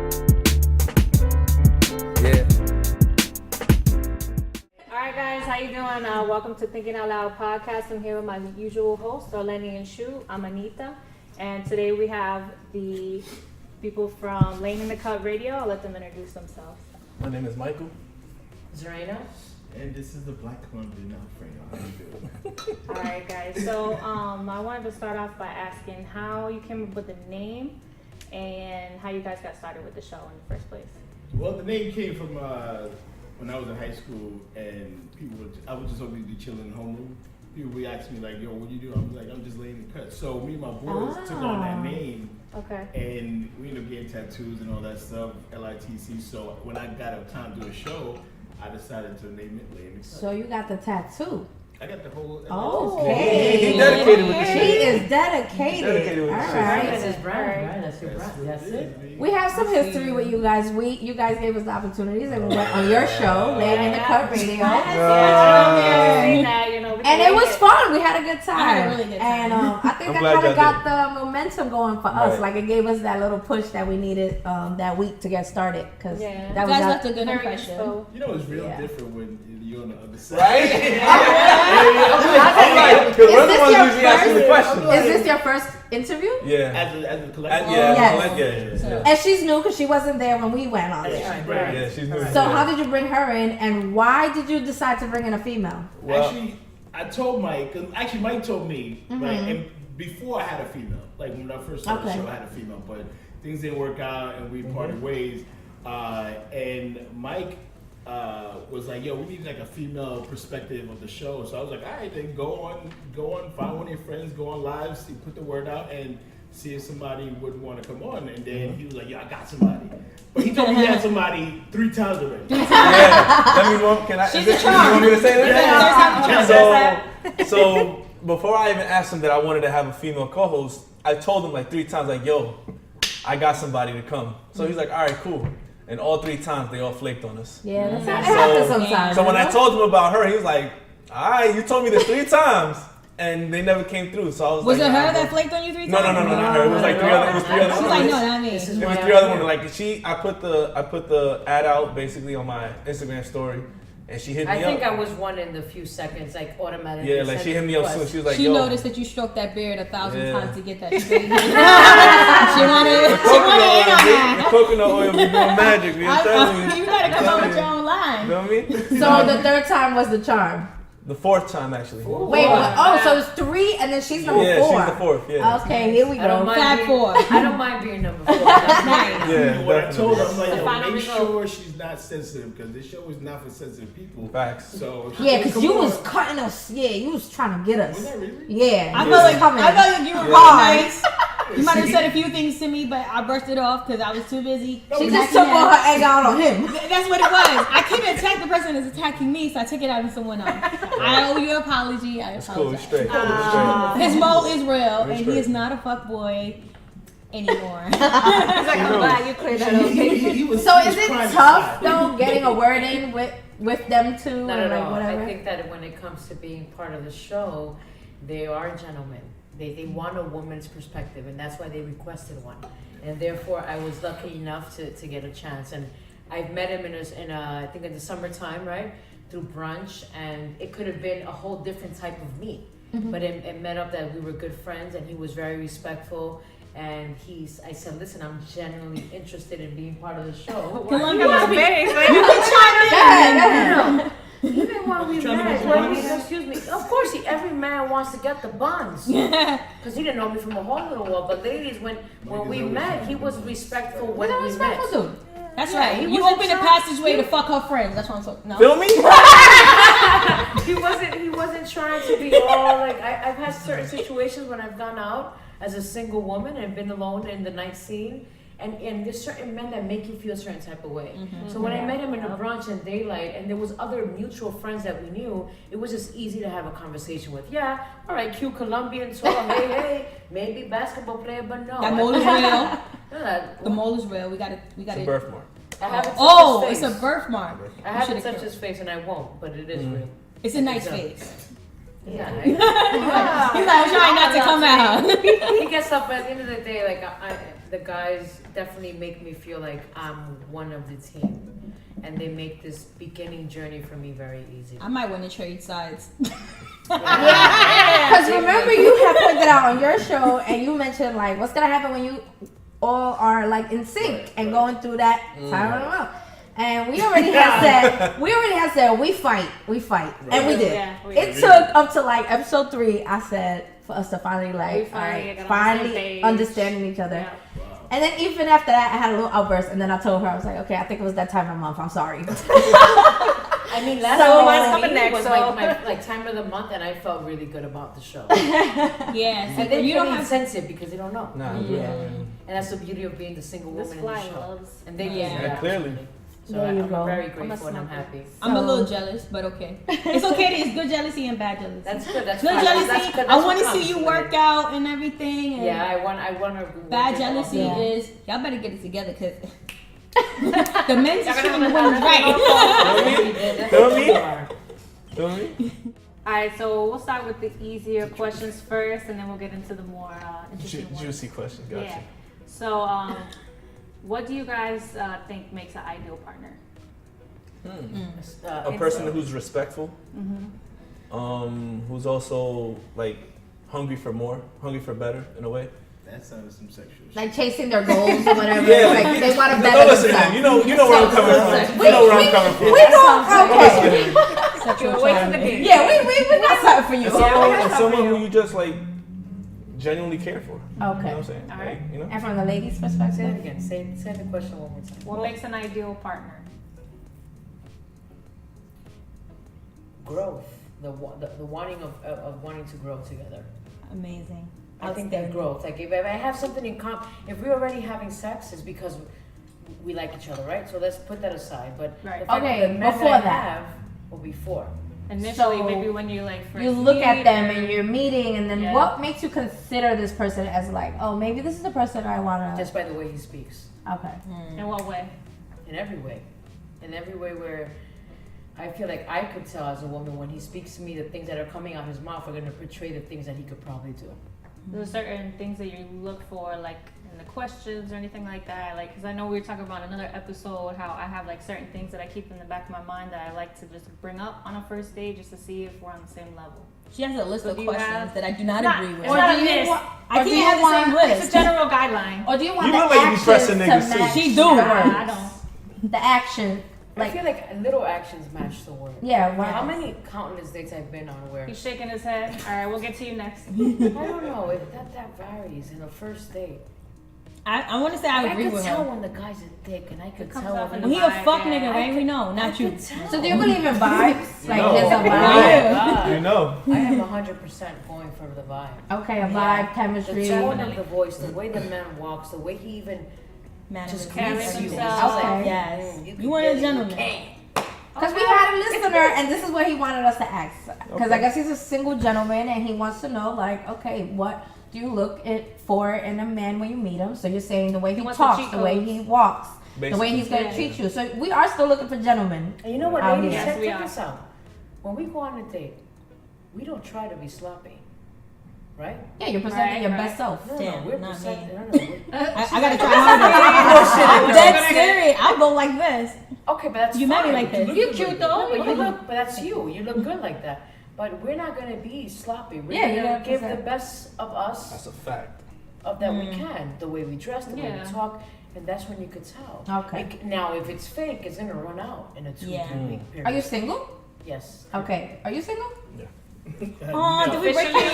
Yeah. Alright guys, how you doing? Welcome to Thinking Out Loud podcast. I'm here with my usual hosts, Orleni and Shu. I'm Anita. And today we have the people from Laying in the Cut Radio. I'll let them introduce themselves. My name is Michael. Zarena. And this is the Black Colombian Alfredo. How you doing? Alright guys, so I wanted to start off by asking how you came up with the name and how you guys got started with the show in the first place. Well, the name came from when I was in high school, and I would just always be chilling in homeroom. People would ask me like, "Yo, what you do?" I'm like, "I'm just laying in the cut." So me and my boys took on that name, Okay. and we ended up getting tattoos and all that stuff, LITC. So when I got a time to do a show, I decided to name it Laying in the Cut. So you got the tattoo. I got the whole. Okay. He dedicated with the She shit. is dedicated. Dedicated with All the shit. right. That's his brand, right? That's your brand. That's it. We have some history with you guys. You guys gave us the opportunities and we went on your show, Laying in the Cut Radio. Yeah, seen that, you know. And it was fun. We had a good time. I had a really good time. And I think I'm that glad kind of y'all got the momentum going for us. Right. Like it gave us that little push that we needed that week to get started. Because Yeah. that You was guys our- left a good Very impression. inspo. You know, it's real Yeah. different when you're on the other side. Right? I'm like, because we're the this ones your usually asking the first- questions. Is this your first interview? Yeah. As a collective. Yeah. And she's new because she wasn't there when we went on it. Yeah, she's new. So how did you bring her in, and why did you decide to bring in a female? Well, Actually, I told Mike. 'Cause actually, Mike told me, right? And before I had a female, like when I first started the Okay. show, I had a female, but things didn't work out, and we parted ways. And Mike was like, "Yo, we need like a female perspective of the show." So I was like, "All right, then go on, find one of your friends, go on live, see, put the word out, and see if somebody would want to come on." And then he was like, "Yo, I got somebody." But he told me he had somebody 3 times already. yeah. Let me know. Can I? Is this, you want me to say that? So before I even asked him that I wanted to have a female co-host, I told him like 3 times, like, "Yo, I got somebody to come." So he's like, "All right, cool." And all 3 times they all flaked on us. Yeah, that's how it happens sometimes. So when I you know? told him about her, he was like, "All right, you told me this 3 times." And they never came through. So I was Was like, it nah, her bro. that flaked on you 3 No, times? not her. It was like 3 other. It was 3 other. She's women. like, no, not me. It was 3 other women. Like I put the ad out basically on my Instagram story, and she hit me I up. think I was one in the few seconds, like automatically. Yeah, like she hit me up soon. She was like, She "Yo, noticed that you stroked that beard 1,000 Yeah. times to get that straight. She wanted in on that. the coconut oil be doing magic." Man, I'm telling you. You gotta come up with your own You line. know what I mean? So the 3rd time was the charm. The 4th time actually. Wait, so it's 3 and then she's number Yeah, 4. she's the 4th. Yeah. Okay, here we I don't go. mind Fab being, 4. I don't mind being number 4. That's nice. Yeah, What I told her, definitely. I'm like, The "Yo, final make result. sure she's not sensitive, because this show is not for sensitive people." Facts. So Yeah, because you come was on. cutting us. Yeah, you was trying to get us. Was that really? Yeah. I you felt was like coming. you were really Hard. nice. You might have said a few things to me, but I brushed it off because I was too busy. She just attacking took them. all her egg out on him. That's what it was. I couldn't attack the person that's attacking me, so I took it out on someone else. I owe you an apology. I It's cool. apologize. It's straight. It's straight. His mole is real, and straight. he is not a fuckboy anymore. He's like, I'm glad you cleared that up. He was- So he is was it trying to tough stop. though getting a word in with them too Not and at like all. whatever? I think that when it comes to being part of the show, they are gentlemen. They want a woman's perspective, and that's why they requested one. And therefore, I was lucky enough to get a chance. And I've met him I think in the summertime, right? Through brunch, and it could have been a whole different type of meet. But it met up that we were good friends, and he was very respectful. And I said, "Listen, I'm genuinely interested in being part of the show." Columbia, You you big, can chime in. Even when we Trying to met, make when buns? excuse me, of course, every man wants to get the buns. Because he didn't know me from a hole in the wall. But ladies, when we met, he was respectful when What we was met. respectful to? That's Yeah, right. he You wasn't opened a trying- passageway to fuck her friends. That's what I'm talking. No. Feel me? He wasn't trying to be all like. I've had certain situations when I've gone out as a single woman and been alone in the night scene. And there's certain men that make you feel a certain type of way. So when I met him in the brunch and daylight, and there was other mutual friends that we knew, it was just easy to have a conversation with. Yeah, all right, cute Colombian, so hey, maybe basketball player, but no. That mole is real. No, The mole is real. We got It's a it. birthmark. I haven't touched Oh, his it's face. a birthmark. I haven't should've touched killed. his face, and I won't, but it is real. It's a nice Yeah. face. Yeah. He's like, I'm trying not to come out. He gets up at the end of the day, like the guys definitely make me feel like I'm one of the team, and they make this beginning journey for me very easy. I might want to trade sides. Because remember, you have pointed out on your show, and you mentioned like what's gonna happen when you all are like in sync and going through that time of the month. And we already had said we fight, and we did. Yeah, we It took up to like episode 3. I said for us to finally We like finally got on the same finally page. understanding each other. Yeah. And then even after that, I had a little outburst, and then I told her I was like, okay, I think it was that time of the month. I'm sorry. I mean, last So, month coming for me next, was so- my like time of the month, and I felt really good about the show. Yeah, And they you don't don't have. sense it because they don't know. Nah, And that's the beauty of being the single This woman in the fly show. loves. And they Yeah. give you that Clearly. opportunity. So There you I'm go. very I'm a grateful and I'm smoker. happy. I'm a So- little jealous, but okay. It's okay. There's good jealousy and bad jealousy. That's good. That's Good fine. jealousy. That's good. I That's want to what see comes you with work it. out and everything. And Yeah, I want to. bad jealousy Yeah. is y'all better get it together because the men's is treating the women's right. Feel me? Feel me? All right, so we'll start with the easier questions first, and then we'll get into the more interesting ones. Juicy question. Gotcha. Yeah. So, what do you guys think makes an ideal partner? A person who's respectful, Mm-hmm. who's also like hungry for more, hungry for better in a way. That sounds some sexual shit. Like chasing their goals or whatever. Yeah, like they want to No, better listen, man. themselves. You know where I'm coming from. You know where I'm coming from. We don't. Okay. You're wasting the game. Yeah, we got something for you. Someone who you just like genuinely care for. You know what I'm saying? All Like, right. you know? And from the ladies' Say it perspective, again. Say the question one more time. What makes an ideal partner? Growth. The wanting of wanting to grow together. Amazing. I think that growth. Like if I have something in common, if we're already having sex, it's because we like each other, right? So let's put that aside. But Right. the fact Okay, that the men before that I that. have, or before. Initially, So, maybe when you like first you look at meet them or- and you're meeting, and then Yeah. what makes you consider this person as like, oh, maybe this is the person I want to. Just by the way he speaks. Okay. In what way? In every way. In every way where I feel like I could tell as a woman when he speaks to me, the things that are coming out his mouth are going to portray the things that he could probably do. There's certain things that you look for, like in the questions or anything like that. Like, because I know we were talking about another episode how I have like certain things that I keep in the back of my mind that I like to just bring up on a first date just to see if we're on the same level. She has a list So of do you questions have- that I do not It's agree with. It's not a do you list. want- I or do can't you have the want- same It's a list. general guideline. Or do you want You the look like you be actions pressing to niggas too. match She do. the Nah, words? I don't. The action, I like feel like little actions match the word. yeah. Wow. How many countless dates I've been on where He's shaking his head. All right, we'll get to you next. I don't know if that varies in a first date. I want to say I Like, agree could with tell her. when the guy's a dick, and I could comes tell off when in Well, the he a vibe, fuck yeah. nigga, right? We know, I not you. could tell. So do you believe in vibes? Like No. there's a Oh my vibe. God. You know. I am 100% going for the vibe. Okay, a Yeah. vibe, chemistry. The tone of the voice, the way the man walks, the way he even Mannerisms. just Carries greets you. himself. It's just like, Okay. Yes. you You can want get a it, gentleman. you can't. Because we had a listener, and this is what he wanted us to ask. Because I guess he's a single gentleman, and he wants to know, like, okay, what do you look for in a man when you meet him? So you're saying the way he wants the talks, cheat the way codes. he walks, the way Basically. he's going to Yeah. treat you. So we are still looking for gentlemen. And you know what, Out ladies? here. Yes, we Check are. this out. When we go on a date, we don't try to be sloppy, right? Yeah, you're presenting Right, your right. best self. No, Damn, we're not presenting. me. No, we're- I gotta try harder. I'm dead serious. I'll go like this. Okay, but that's You met me fine. like this. You look cute though. But you look, but that's you. You look good like that. But we're not gonna be sloppy. We're Yeah, you gonna gotta give the present. best of us That's a fact. of that we can. The way we dress, the way Yeah. we talk, and that's when you could tell. Okay. Now, if it's fake, it's gonna run out in a 2-3 Yeah. week period. Are you single? Yes. Okay. Are you single? Oh, did we break Officially,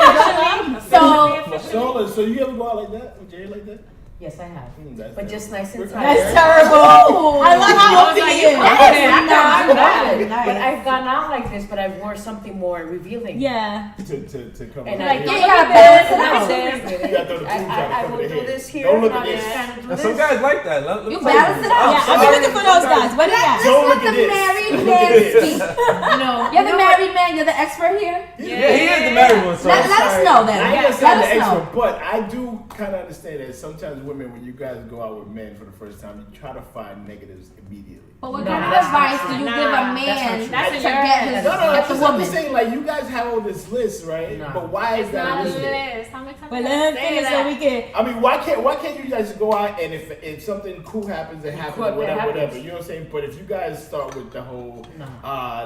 the So, So you ever go out like that with Jay like that? Yes, I have. That's But just nice and We're tight. that's terrible. I love how open he is. That's not But nice. I've gone out like this, but I wore something more revealing. Yeah. to come And out I here. Yeah, you gotta balance it No, out. seriously. You gotta throw the I tube out will over the do head. this here. Don't look and at I'll this. just kind of do Now, this. some guys like that. Let me You tell balance it out. Yeah, I've been looking for girls, guys. What is that? Don't Let look the at this. married Look man at this. speak. No, You're the married man. You're the expert here. Yeah, he is the married one. So Let us know then. I ain't gonna Let say I'm us the know. expert, but I do kind of understand that sometimes women, when you guys go out with men for the first time, you try to find negatives immediately. But what No, kind of that's not advice true. do you Nah, give a that's not man true. to That's in get your his head. No, get the I'm woman? just saying, like, you guys have all this list, right? No. But why is It's that not a a list? list. How many times But I let him gotta say finish so that? we can. I mean, why can't you guys go out and if something cool happens, it happens, Cool, it whatever, happens. whatever. You know what I'm saying? But if you guys start with the whole, No.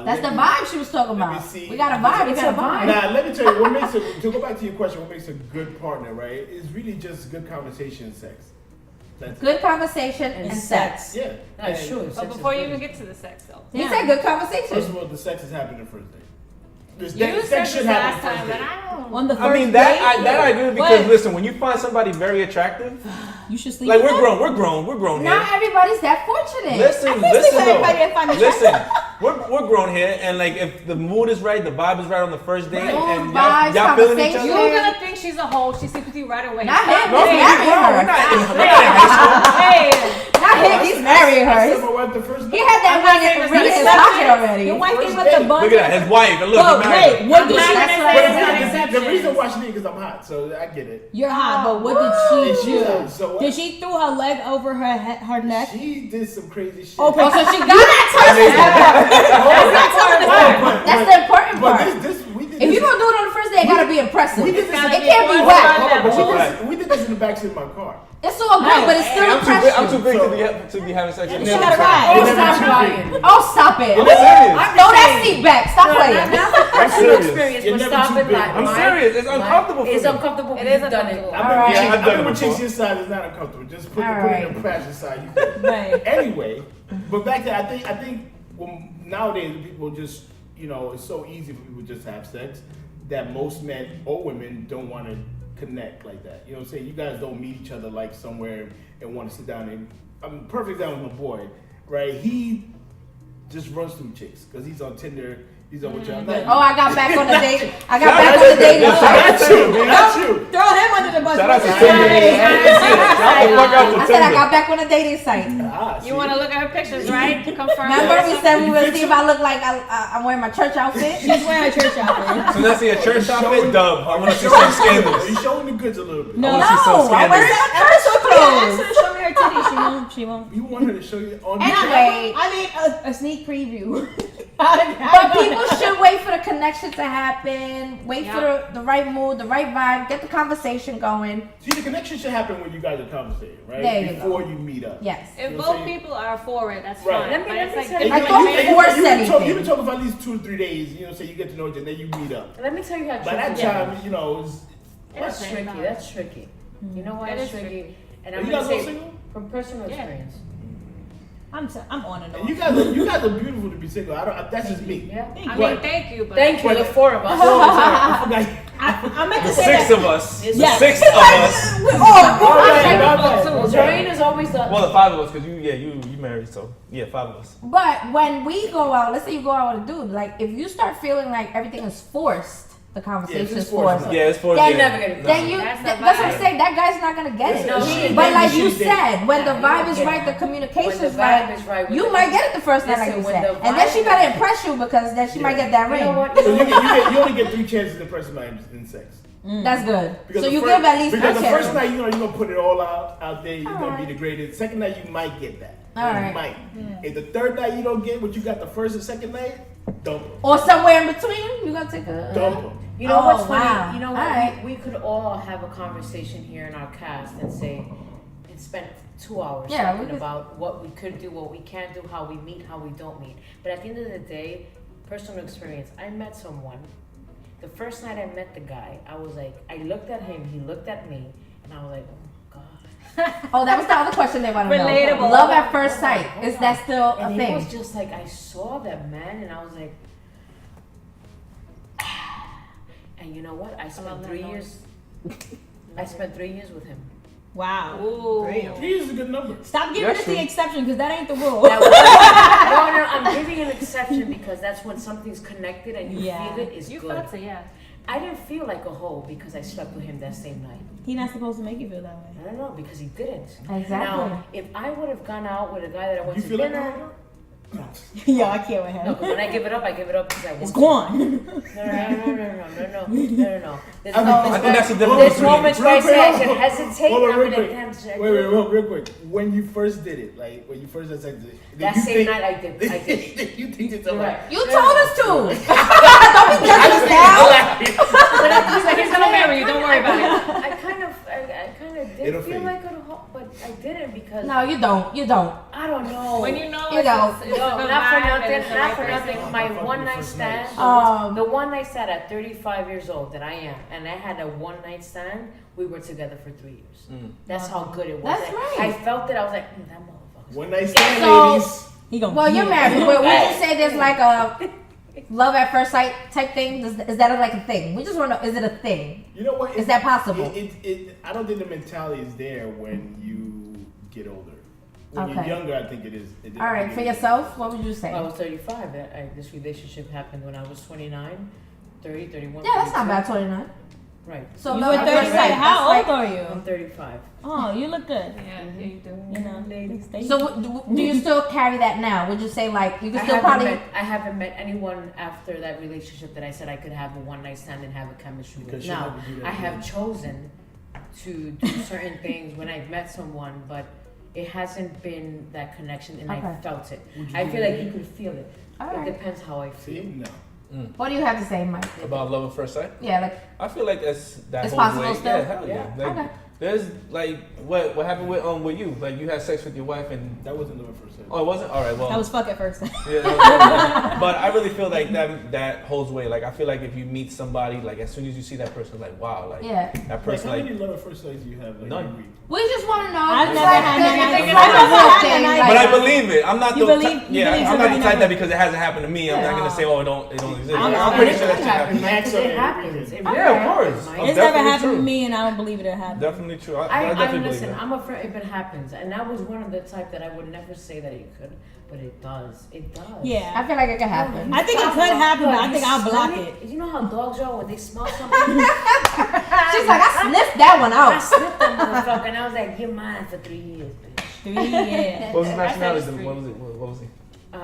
That's the let me- vibe she was talking let me about. see. We got a vibe. We It's got a a vibe. vibe. Now, let me tell you, what makes to go back to your question, what makes a good partner, right? Is really just good conversation and sex. That's Good conversation and sex. yeah. That's And true. But before you even get to the sex, though. He said good First conversation. of all, the sex is happening the first day. You Sex said should this happen last first time, but day. I don't. On the first I mean date, that I agree with because What? listen, when you find somebody very attractive, you should sleep. like with them. we're grown here. Not everybody's that fortunate. Listen, I can't sleep listen with though. everybody that find me Listen, we're grown here, and like if the mood is right, the vibe is right on the first date, Right. and Mood, y'all vibes, feeling each conversation. other. You're gonna think she's a hoe. She sleeps with you right away. Not Stop him. No, He's it. marrying we're her. not in high school. Hey, Not him. He's marrying I her. said my wife the first He night. had that I'm not saying ring it's in his not pocket acceptance. already. Your wife First came with the date. bun. Look at that, his wife, and look, Look, he married. wait, what did I'm she? not That's gonna right. say it's not The acceptance. reason why she did because I'm hot, so I get it. You're hot, but what And did she she's do? hot, so what? Did she threw her leg over her neck? She did some crazy shit. Okay. Oh, so she got that That's the important But part. this we did If this. you're gonna do it on the first day, it gotta be impressive. we It did this. can't be Hold whack. on, Hold on, but Right. we did this in the backseat of my car. It's all good, but it's still I'm too big impressive. to be having sex with She you. got a ride. Oh, Never stop too lying. big. Oh, stop it. I'm serious. Throw that seat back. Stop playing. Not for personal serious. experience, You're but never stop too it. big. Like, I'm mine- serious. It's mine- uncomfortable for It's me. uncomfortable. It You've is done it. uncomfortable. I've Alright. been, Yeah, I've I've done been it with chicks before. this size. It's not uncomfortable. Just put it Alright. in the passenger side. You good. Right. Anyway, but back to I think well, nowadays people just it's so easy for people just to have sex that most men or women don't want to connect like that. You know what I'm saying? You guys don't meet each other like somewhere and want to sit down and I'm perfect down with my boy, right? He just runs through chicks because he's on Tinder. He's on with y'all. Oh, I got back on the date. I got back on the dating Shout site. out to you, man. Not you. Throw him under the bus. Shout out to Right. Tinder. Shout the fuck out to I said I Tinder. got back on the dating site. See? You want to look at her pictures, right? To confirm. Remember we said we You would think see so? if I look like I'm wearing my church outfit? She's wearing a church outfit. So let's see a church Showing- outfit dub. I want to see Showing- some scandals. He's showing the goods a little bit. No. I want to see some No, I wear scandals. church clothes. Ask her to show me her titties. She won't. You want her to show you on Anyway. I mean, a sneak preview. But people should wait for the connection to happen, wait for Yeah. the right mood, the right vibe, get the conversation going. See, the connection should happen when you guys are conversating, right? There you Before you meet up. Yes. If You know what I'm both saying? people are for it, that's Right. fine. Let me- But let it's me like tell you- I different don't ways. force You've anything. been talking for at least 2 or 3 days, so you get to know each other, and then you meet up. Let me tell you how By that tricky. time, it's, That's Yeah. tricky. That's tricky. You know why It it's is tricky? And Are I'm you gonna guys all say single? from personal Yeah. experience. I'm on and And off. you guys are beautiful to be single. That's just me. Yeah. I Right. mean, thank you, but Thank you, the four of us. So, I forgot. I meant The to say 6 that. of us. The Yes. 6 of us. We all. All right, Technical my bad. too. Okay. Doreen is always the. Well, the 5 of us, because you married, so yeah, 5 of us. But when we go out, let's say you go out with a dude, like if you start feeling like everything is forced, the conversation it's is forced. forced. Yeah, it's for Then, yeah. never gonna- then you That's the that's what I'm vibe. saying. That guy's not gonna get it. No, he- But he like you should date. said, when the Yeah, he vibe don't is get right, it. the communication When is the right, vibe is right, you when might the- get it the first night, like Listen, you when said, the and then she vibe- better impress you because then she might get that You know ring. what? So you only get 3 chances to press my in sex. That's good. Because So the you first- give at least because a the first chance. night, you're gonna put it all out there. You're gonna Alright. be degraded. Second night, you might get that. All You right. might. If the third night you don't get what you got the first and second night, dump them. Or somewhere in between, you gotta take a. Dump them. You know Oh, what's funny? wow. You know what? Alright. We could all have a conversation here in our cast and say, and spend 2 hours Yeah, we talking could- about what we could do, what we can't do, how we meet, how we don't meet. But at the end of the day, personal experience. I met someone. The first night I met the guy, I was like, I looked at him, he looked at me, and I was like, oh my god. Oh, that was the other question they wanted to know. Relatable. Love at first sight. Hold Is on. that still a And it thing? was just like I saw that man, and I was like, and you know what? I love spent that 3 noise. years. I spent 3 years with him. Wow. Ooh. 3 is a good number. Stop giving That's us the true. exception because that ain't the rule. That was- no, I'm giving an exception because that's when something's connected and you Yeah. feel it is You good. felt it, yeah. I didn't feel like a hoe because I slept with him that same night. He's not supposed to make you feel that way. I don't know, because he didn't. Exactly. Now, if I would have gone out with a guy that I went You to feel like dinner, that? Yo, I can't with no, him. but when I give it up because I want It's to. gone. No. There's, I think that's the difference there's between- moments where I say I should hesitate. Hold on, I'm real gonna quick. damn should I Wait, do it? real quick. When you first did it, like when you first had sex, did That you same think- night I did. you think it's You're like right. You told us to. Don't be judging us now. But I He's like, he's gonna marry you. Don't worry about it. I kind of did It'll feel fade. like a hoe, but I didn't because No, you don't. You don't. I don't know. When you know You it's, know. it's No, a good not for vibe and nothing. it's the Not right for person. nothing. My one night stand. The one night stand at 35 years old that I am, and I had a one night stand. We were together for 3 years. That's how good it was. That's right. I felt it. I was like, that motherfucker. one night stand, So- ladies. He gonna Well, you're get married, it. but would you say there's like a love at first sight type thing? Is that like a thing? We just want to know, is it a thing? You know what? Is that possible? I don't think the mentality is there when you get older. When you're Okay. younger, I think it is. All right, for yourself, what would you say? I was 35. This relationship happened when I was 29, 30, 31. Yeah, that's not 32. bad, 29. Right. So You love were at first 35. sight. How that's old like- are you? I'm 35. Oh, you look good. Yeah, you do. You know, stay. So do you still carry that now? Would you say like you can I still haven't, probably? I haven't met anyone after that relationship that I said I could have a one night stand and have a chemistry with. Because you'll Now, never do that I have again. chosen to do certain things when I've met someone, but it hasn't been that connection and I Okay. felt it. Would you I do feel that like you again? could feel it. All It right. depends how I See, feel. no. What do you have to say, Mike? About love at first sight. Yeah, like I feel like that's that It's whole possible way. still? Yeah, hell yeah. Yeah. Like, Okay. there's like what happened with you? Like you had sex with your wife and That wasn't love at first sight. oh, it wasn't. All right, well, That was fuck at first. yeah, that was- but I really feel like that holds weight. Like I feel like if you meet somebody, like as soon as you see that person, like wow, like yeah. that Like, person, how like many love at first sights do you have? Like, None. every week? We just want to know. I've It's never like had the- that. it's I've like never a whole had thing, that. like- But I believe it. I'm not You the believe- type, you yeah. believe I'm not the somebody type never- that because it hasn't happened to me. I'm not gonna say oh it don't exist. I'm I'm pretty it sure that could shit happen, happenens. Mike, 'cause Absolutely. it happens. It Yeah, really of happens, course. Mike. Of It's never definitely happened true. to me, and I don't believe it happened. Definitely true. I I definitely believe listen. that. I'm afraid if it happens, and I was one of the type that I would never say that it could, but it does. It does. Yeah. I feel like it could happen. I think it could happen, but I think I'll block smell it. You know how dogs are when they smell something? She's like, I sniffed that one I out. sniffed that motherfucker, and I was like, "You're mine for 3 years, bitch." 3 years. What was his nationality? street. What was it? What was he?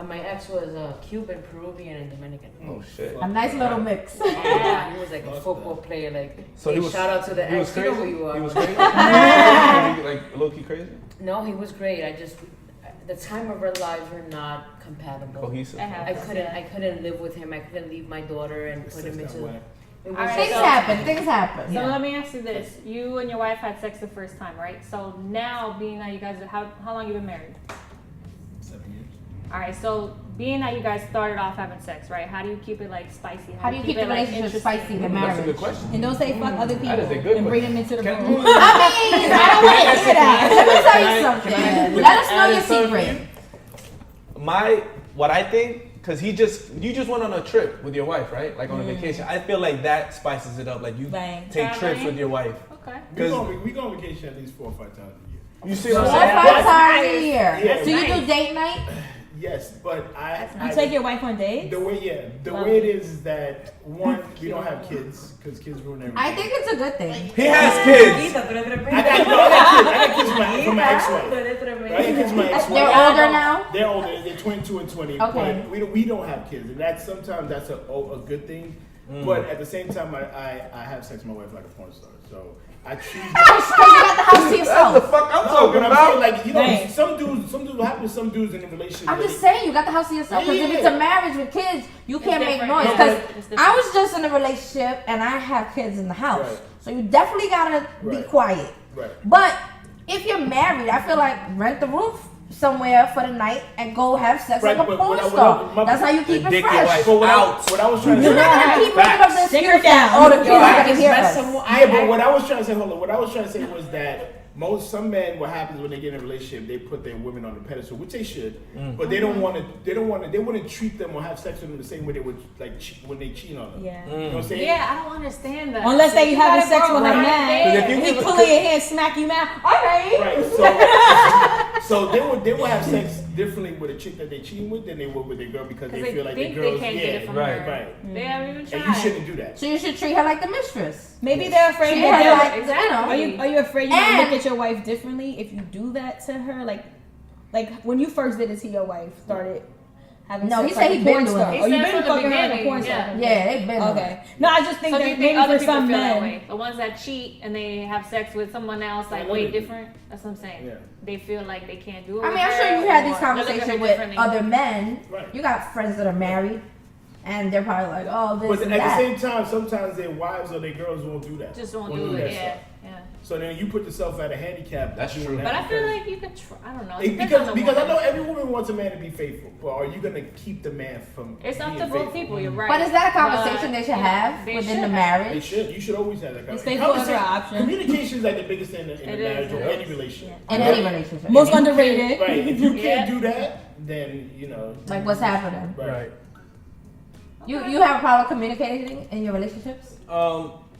My ex was Cuban, Peruvian, and Dominican. Oh shit. A nice little mix. Yeah, he was like a football player. Like, So he was. shout out to the he was ex. You know crazy. who you are. He was crazy. Was he, like low key crazy. No, he was great. I just the time of our lives were not compatible. Cohesive. It happens. I couldn't live with him. I couldn't leave my daughter and put him Sex into. that way. It was All right, Things so- happen. Things happen. So Yeah. let me ask you this: you and your wife had sex the first time, right? So now, being that you guys, how long you been married? 7 years. All right. So being that you guys started off having sex, right? How do you keep it like spicy? How do you keep the it, like, relationship interesting? spicy in the That's a marriage? good question. And don't say fuck other people That is a good and bring question. them into the Can- room. I mean, I don't want to hear that. Let me tell you something. Let us know add your something? secret. What I think, because you just went on a trip with your wife, right? Like on a vacation. I feel like that spices it up. Like you Right. take trips Traveling? with your wife. Okay. We go on vacation at least 4 or 5 times a year. You see 4 what or I'm saying? 5 That's times a nice. year. Yeah, So you nice. do date night? Yes, but You take your wife on dates? the way Lovely. it is that one, we don't have kids because kids ruin everything. I think it's a good thing. He has kids. I got kids from my ex-wife. I got kids from my ex-wife. They're older now? They're older. They're 22 and 20. Okay. But we don't have kids, and sometimes that's a good thing. But at the same time, I have sex with my wife like a porn star. So I choose. Because you got the house to That's the yourself. fuck I'm No, talking but I'm saying, about. like, you know, Right. some dudes, what happens to some dudes in a relationship? I'm just saying, you got the house to yourself. Because if Yeah. it's a marriage with kids, you can't make different. noise. Yeah, Because it's different. I was just in a relationship and I have kids in the house. Right. So you definitely gotta be Right. quiet. Right. But if you're married, I feel like rent the roof somewhere for the night and go have sex Right, like a but porn what I- star. my- That's how you keep And it dick your fresh. wife But out. what I was trying to You're say. not gonna keep making up this Stick her excuse that down. all the kids are gonna hear us. Yeah, but what I was trying to say, hold on. What I was trying to say was that some men, what happens when they get in a relationship, they put their women on the pedestal, which they should, but they don't want to. They wouldn't treat them or have sex with them the same way they would like when they cheat on them. Yeah. You know what I'm saying? Yeah, I don't understand that. Unless they You having gotta sex grow with a right man. there. If you And he give- pull in your hand, smack you mouth. All right. Right. So they would have sex differently with a chick that they cheating with than they would with their girl because they they feel like their think they girls can't get it from right. her. right. They haven't even tried. And you shouldn't do that. So you should treat her like the mistress. Maybe they're afraid Treat that her they'll- like, Exactly. Are you afraid you might And- look at your wife differently if you do that to her? Like when you first did it to your wife, started having No, sex he like said a he been porn doing star. it. Oh, He you said been from the fucking her like a beginning, porn yeah. star. Yeah, they've been. Okay. No, I just think So that do you maybe think other for people some feel that men, way? The ones that cheat and they have sex with someone else, like Yeah, way they do. different. That's what I'm saying. Yeah. They feel like they can't do it. I with mean, I'm her, sure you had these or they look at her conversations with differently. other men. Right. You got friends that are married, and they're probably like, "Oh, this But and at that." the same time, sometimes their wives or their girls won't do that. Just won't Won't do that it. Yeah, stuff. yeah. So then you put yourself at a handicap. That's doing true. that But I feel because- like you could try. I don't know. It depends on the because I woman. know every woman wants a man to be faithful, but are you gonna keep the man from? It's up being to both faithful? people. You're right. But is that a But, conversation they should you know, have they within should the have. marriage? They should. You should always have that It's conversation. faithful as your option. Communication is like the biggest thing in It a is, marriage or yeah. any relationship. In any relationship. most underrated. Right. If you Yeah. can't do that, then you know. Like, what's happening? Right. You have a problem communicating in your relationships?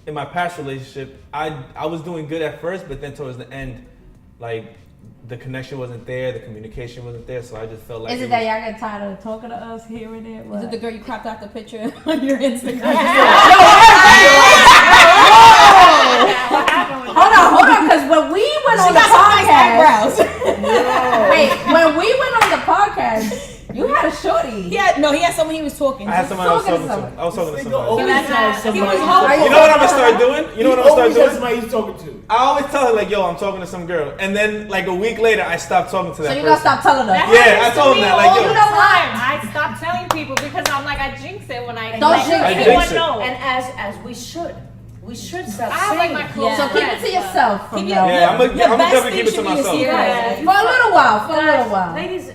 In my past relationship, I was doing good at first, but then towards the end, like the connection wasn't there, the communication wasn't there, so I just felt like Is it that y'all get tired of talking to us here and there? Is it the girl you cropped out the picture on your Instagram? Hold on, because when we went on She the got some nice podcast, eyebrows. wait, when we went on the podcast, you had a shorty. He had someone he was talking to. I had somebody I was talking talking to to. I was talking to Nigga somebody. always that's has not- somebody. he was hopeful. You know what I'm gonna start doing? You know what I'm gonna Always start has doing? somebody he's talking to. I always tell her like, yo, I'm talking to some girl, and then like a week later, I stopped talking to So that you person. gotta stop telling us. Yeah, I told him that, like, all yo. the time. I stop telling people because I'm like I jinx it when I Don't let jinx it. anyone I jinx it. know. And as we should stop I have like saying my it. close So keep it to yourself from Keep now. your- Yeah, I'm gonna Your best definitely keep it thing to should be a myself. secret. Yeah. For a little while, for a little while. Ladies.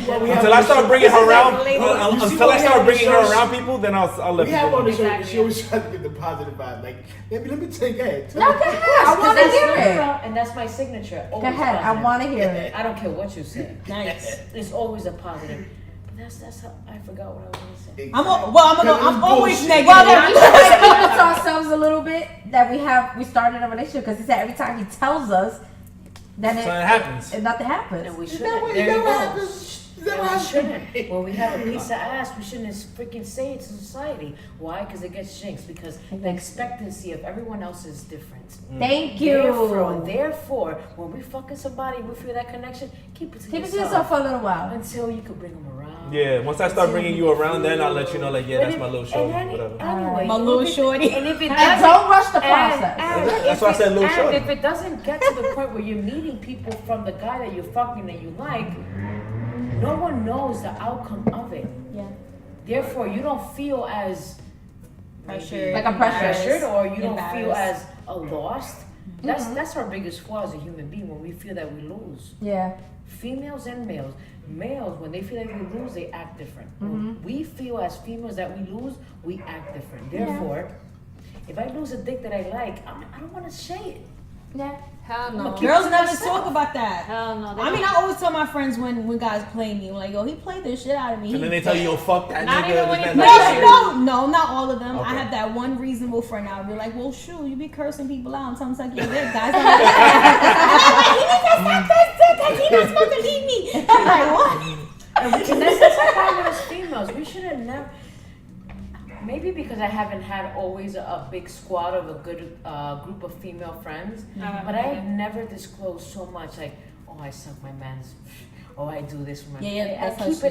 Well, we have Until I start bringing her around, You see until what I we start have bringing on her the show? around people, then I'll let We have people on the know. show, Exactly. she always tries to get the positive vibe. Like, let me take that. No, go ahead. I want to hear it. And that's my signature. Go Always ahead. I positive. want to hear it. I don't care what you say. Nice. It's always a positive. But that's how I forgot what I was gonna say. I'm always negative. Well, then we should like keep it to ourselves a little bit that we started a relationship because he said every time he tells us, then So it happens. nothing happens. And we Is shouldn't. that what There you go. happens? Is that And what we happens? shouldn't. When we have a piece of ass, we shouldn't freaking say it to society. Why? Because it gets jinxed. Because the expectancy of everyone else is different. Thank you. Therefore, when we fucking somebody, we feel that connection. Keep it to Keep it to yourself. yourself for a little while. Until you can bring them around. Yeah, once I start bringing you around, then I'll let you know, like, yeah, that's my little show, whatever. Anyway, My little if it- shorty. And if it And doesn't, don't rush the process. That's why I said little and shorty. if it doesn't get to the point where you're meeting people from the guy that you're fucking and you like, no one knows the outcome of it. Yeah. Therefore, you don't feel as Pressured. Like a pressure. pressured, or you don't feel Embarrassed. as lost. That's our biggest flaw as a human being when we feel that we lose. Yeah. Females and males. Males, when they feel like we lose, they act different. When we feel as females that we lose, we act different. Therefore, if I lose a dick that I like, I don't want to say it. Yeah. Hell no. Keep Girls it to never myself. talk about that. Hell no. They I mean, don't. I always tell my friends when guys play me, like, yo, he played the shit out of me. And then they tell you, yo, fuck that Not nigga. even when this, you that, play that. No, not all of them. I Okay. have that one reasonable friend. I'll be like, well, shoot, you be cursing people out and tell them like your dick, guys. I'm like, he needs to stop cursing because he's not supposed to leave me. I'm like, what? And that's our problem as females. We should have never. Maybe because I haven't had always a big squad of a good group of female friends, but I have never disclosed so much. Like, oh, I suck my man's. Oh, I do this for my. Yeah, I that's how keep she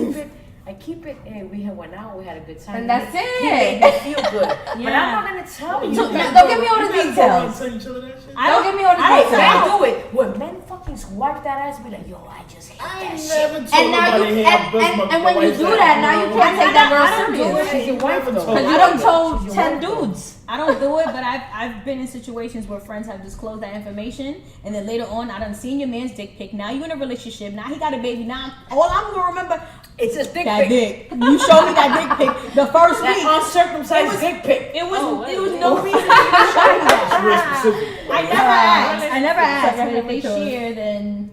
it. is. I keep it. Hey, we went out. We had a good time. And that's He it. made me feel good. But I'm Yeah. not gonna tell you. So, don't give me all the details. Don't give me all the I details. do it. When men fucking wipe that ass, be like, yo, I just hate I that ain't shit. never And told now nobody, you hey, I bust my and when you wife's do ass. that, now you can't take that I don't girl do it. serious. She's your wife, though. Because you I done do it. told She's your 10 wife, though. dudes. I don't do it, but I've been in situations where friends have disclosed that information, and then later on, I done seen your man's dick pic. Now you in a relationship. Now he got a baby. Now all I'm gonna remember It's a dick that pic. dick. You showed me that dick pic the first That week. uncircumcised dick pic. It was Oh, it was wait. no reason to even show me that. Real specific. I never asked. I never asked. Sorry, But if they because- share, then.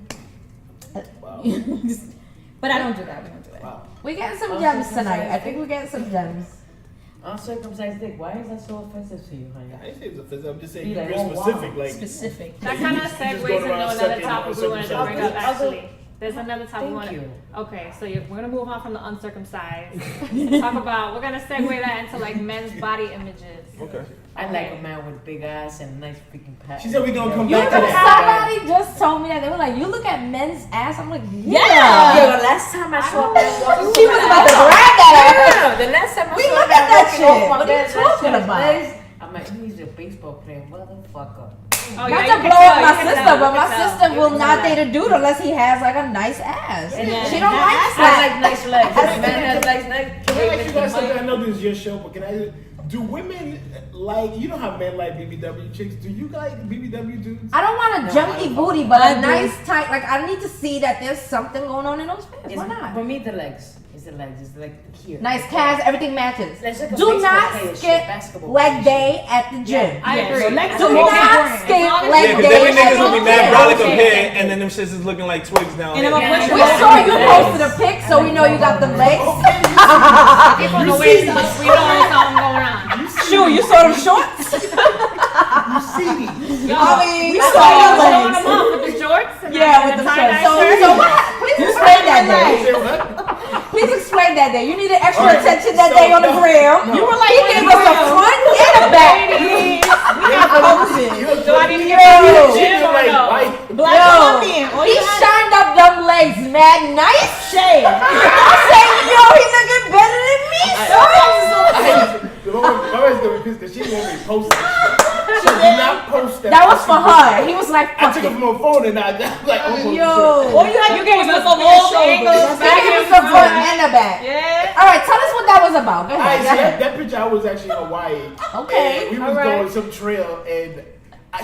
Wow. But I don't do that. We don't do that. Wow. We getting some gems tonight. I think we're getting some gems. Uncircumcised dick. Why is that so offensive to you, honey? I didn't say it's offensive. I'm just saying Be you're like, real oh, wow. specific. Like, Specific. That kind of just segues going into around another sucking topic we wanted to bring up, uncircumcised. actually. There's another topic. Thank you. Okay, so we're gonna move on from the uncircumcised. Talk about. We're gonna segue that into like men's body images. Okay. I like a man with big ass and nice freaking pat. She said we gonna come You back know, to that. somebody just told me that they were like, "You look at men's ass." I'm like, Yeah, "Yeah." the last time I saw that, She was about to grab that. Yeah, the last time I We saw look that at that walking off shit. my What are you bed, that talking shit was about? nice. I'm like, he's a baseball player, motherfucker. Oh, Not yeah, to you can blow tell, up you my can sister, tell, but you my can tell. sister You will can not tell. date a dude unless he has like a nice ass. And She don't like I that. like nice legs. If a man has nice legs. Can I ask you guys something? I know this is your show, but can I? Do women like, you know how men like BBW chicks? Do you like BBW dudes? I don't want a No, junky I don't. booty, but I a do. nice tight. Like I need to see that there's something going on in those pants. Why not? For me, the legs. It's the legs. It's like here. Nice calves, everything matches. It's like a Do baseball not player shit, skip basketball leg player day at the gym. I Yeah, agree. so legs I Do are agree. more not important. skip As long as- leg Yeah, because day every at niggas gonna be the mad gym. brolic up Okay. here, and then them shits is looking like twigs down And here. I'm Yeah. a We saw you posted a pic, so we know you got the legs. If on the waist up, we know there's something going on. Shoot, you saw them shorts? You see me? Yo, I mean, we you saw saw you your showing legs. them off with the jorts. And Yeah, with the the tie-dye shorts. shirt. So what? Please explain that day. Say what? Please explain that day. You needed extra All right, attention that so, day on the no, gram. no. You were like, he gave us a front and a back. We have poses. Do I need to Yo. get to the She gym look or like no? white. Black Yo, Colombian. All he you had shined up them legs, mad nice. shade. I said, yo, he looking better than me, son. Because she won't be posting. So do not post that. That was for her. He was like, I fuck took it it. from her phone and I was like, oh, Yo. All you had to do was gave us look over both your angles. shoulders. He gave us a front and a back. Yeah. All right, tell us what that was about. Go I ahead. see Go ahead. that picture. I was actually in Hawaii. Okay, And we was alright. going some trail and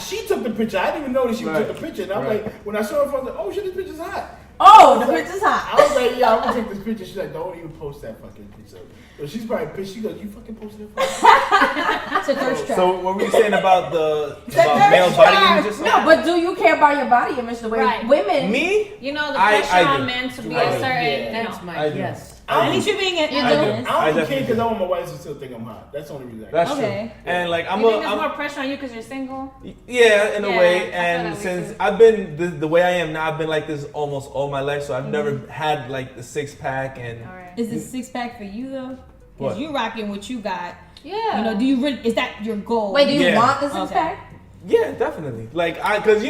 she took the picture. I didn't even know that she took the picture. And I was Right. like, when I saw her, I was like, oh shit, this picture's hot. Oh, the picture's hot. I was like, yeah, I'm gonna take this picture. She's like, don't even post that fucking picture. So she's probably pissed. She goes, you fucking posted that picture? It's a thirst trap. So what were you saying about the a about male thirst body trap. images? No, but do you care about your body image the way Right. women? Me? You know the I pressure do. on men to be I a do. certain. Yeah. You Thanks, know. Mike. I do. Yes. At least you're being I do. honest. I don't definitely care because do. I want my wife to still think I'm hot. That's the only reason. That's Okay. true. And like I'm You a, think there's I'm more pressure on you because you're single? yeah, in a Yeah, way. I feel And that way since too. I've been the way I am now, I've been like this almost all my life. So I've never had like the 6-pack and All right. Is this six pack for you though? What? Because you rocking what you got. Yeah. You know, do you really? Is that your goal? Wait, do you Yeah. want the six Okay. pack? yeah, definitely. Like because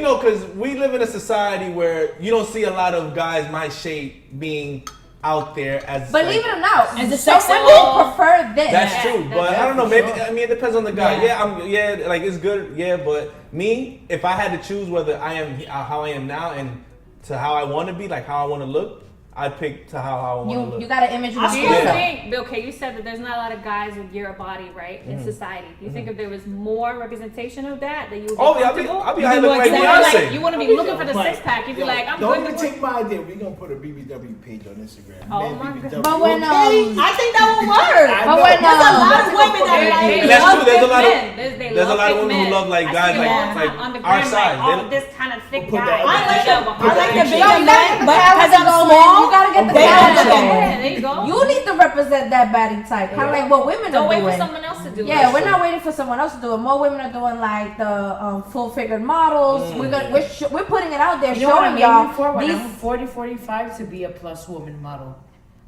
we live in a society where you don't see a lot of guys my shape being out there as. Believe like, it or not, As a some sex women symbol? prefer this. That's Yeah, true, but that's I don't know. for Maybe sure. I mean it depends on the guy. Yeah. Yeah, like it's good. Yeah, but me, if I had to choose whether I am how I am now and to how I want to be, like how I want to look, I'd pick to how I want to look. You got an image. I Do with you feel yourself. think, okay, you said that there's not a lot of guys with your body, right, in society. Do you think if there was more representation of that you would be Oh yeah, I'll be comfortable? I You look like would Beyonce. Like, you wouldn't be looking for the Like, 6-pack. You'd be yo, like, I'm don't good even with take my idea. We're gonna put a BBW page on Instagram. Oh Man, my BBW. God. But when I think that would work. I but know. when There's a lot of women that They like. And that's love true, there's a thick lot of- men. They there's a love lot of thick women who men. love, like, I guys see them like- all the like time on the our gram, size. like, They- oh, this kind of thick Put guy. the- I like the Put the bigger Yo, you gotta men, get the but calves because I'm going. small, You gotta get the they calves don't going. look Yeah, there you go. You need to represent that body type, kind of like what women Don't are wait doing. for someone else to do it. Yeah, we're not waiting for someone else to do it. More women are doing like the full-figured models. We're putting it out there, You know what I'm showing y'all aiming for when these I'm 40, 45 to be a plus woman model.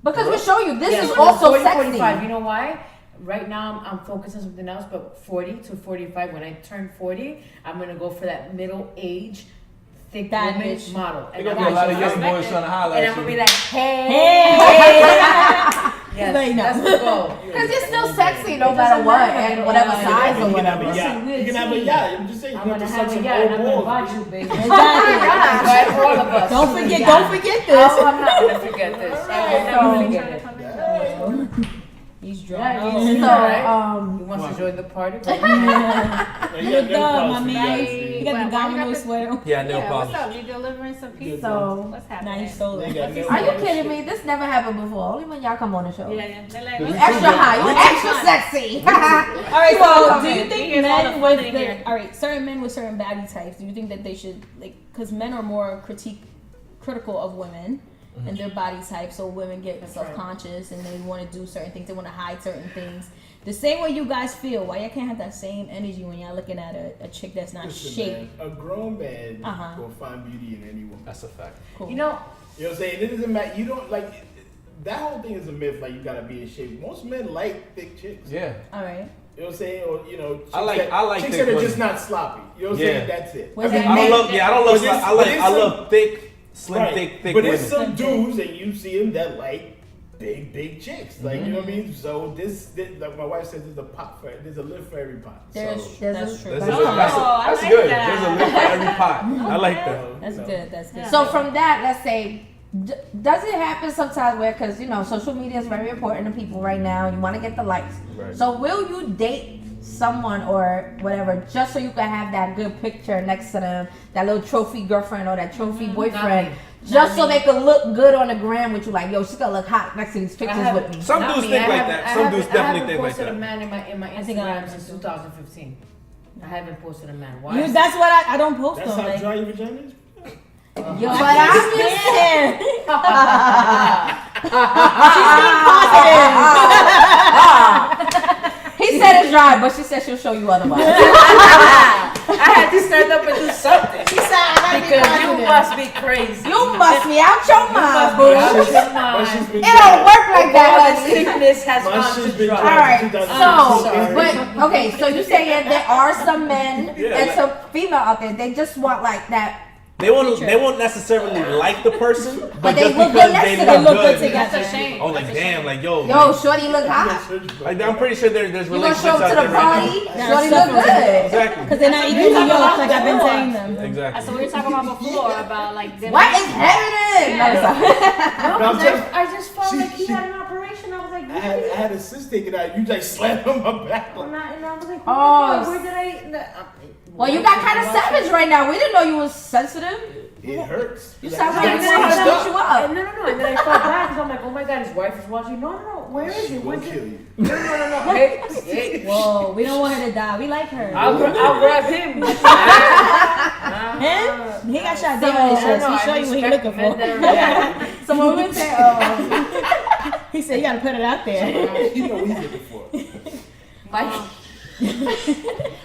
because we're showing you this Yes, is when also 40, sexy. 45. You know why? Right now I'm focused on something else, but 40 to 45, when I turn 40, I'm gonna go for that middle age, thick Bad woman bitch. model. There's gonna be a lot of young boys trying to holler And at I'm gonna you. be like, hey, Hey. yes, Like, no. that's the goal. Because you're still sexy no matter what, and whatever size or You can have whatever. a yacht. You can have a yacht. I'm just saying. I'm You gonna have have to a suck yacht and some I'm gonna old watch balls. you, baby. Exactly. Right, all of us. Don't forget. Yeah. Don't forget Oh, this. I'm not gonna forget this. I will never forget it. He's Yeah, drunk. you see So, that, He wants to join the party. You You're got dumb, them my calls, man. you You guys. got the Why you domino got the- sweater. Yeah, nail Yeah, what's polish. up? You delivering some pizza? So- What's Now happening? you stole They it. got nail Are you polish. kidding me? This never happened before. Only when y'all come on the show. Yeah, yeah. They're like, You what's extra up? high. You extra sexy. All right, You wanna so come do you in. think Here's all the men fun with in the here. all right, certain men with certain body types? Do you think that they should like because men are more critical of women and their body type, so women get That's self-conscious and they want to do certain things, they want to hide certain things. The same way you guys feel, why y'all can't have that same energy when y'all looking at a chick that's not Listen, shaped? man, a grown man Uh-huh. will find beauty in any woman. That's a fact. Cool. You know, You know what I'm saying? It doesn't matter. You don't like that whole thing is a myth. Like you gotta be in shape. Most men like thick chicks. Yeah. All right. You know what I'm saying? Or chicks I like chicks thick that are women. just not sloppy. You know what I'm Yeah. saying? That's it. What's I mean, that I mean? don't love. Yeah, I don't love. But it's- I like. but it's I some- love thick, slim, right. thick But women. there's some dudes and you see them that like big chicks. Like you know what I mean? So this like my wife says, there's a pot for there's a lid for every pot. That's So, that's true. That's, Oh, I that's like good. that. There's a lid for every pot. I like that. That's good. That's good. So from that, let's say, does it happen sometimes where, because social media is very important to people right now, you want to get the likes. Right. So will you date someone or whatever just so you can have that good picture next to them, that little trophy girlfriend or that trophy boyfriend, just so they could look good on the gram with you, like, yo, she's gonna look hot next to these pictures with me. Some Not dudes me. think I like haven't- that. I Some haven't- dudes definitely I think like haven't posted a that. man in my I think I Instagram have since too. 2015. I haven't posted a man. Why? You, that's what I don't post that's them. how Like, dry your vagina is? Yo, but I'm just saying. He said it's dry, but she said she'll show you otherwise. I had to stand up and do something. She said, Because you must be crazy. You must be out your mind, boo. Out your My mind. shit's been It don't dry. work like that, All the honey. sickness has My gone shit's to been dry. dry. All right, I'm so, sorry. but, okay, so you saying there are some men Yeah, and like- some female out there, they just want like that. They won't necessarily like the person, but they just look because good next they to look them. They look good good. together. That's a shame. Oh, like That's a damn, shame. like yo. Yo, shorty look hot. Like I'm pretty sure there's You gonna relationships show up out to there the right party? now. Shorty look good. Exactly. because they're not equal to yours, like I've been saying them. Exactly. So we were talking about before about like them. What is happening? No, sorry. No, No, I'm 'cause just- I just felt she- like he she- had an operation. I was like, I had a cyst taken out. You just slammed on my back. and I was like, Oh, oh, where did I? Well, you got kind of savage right now. We didn't know you was sensitive. It hurts. You sound like got you want her to stitched beat you up. up. No. And then I felt bad because I'm like, oh my god, his wife is watching. No. Where is She it? will Where's kill it? you. No. Hey. Whoa, we don't want her to die. We like her. I'll grab him. Him? He got shot dead on his chest. He show you what he looking for. So when we say, He said you gotta put it out there. You know what he's looking for. Mike.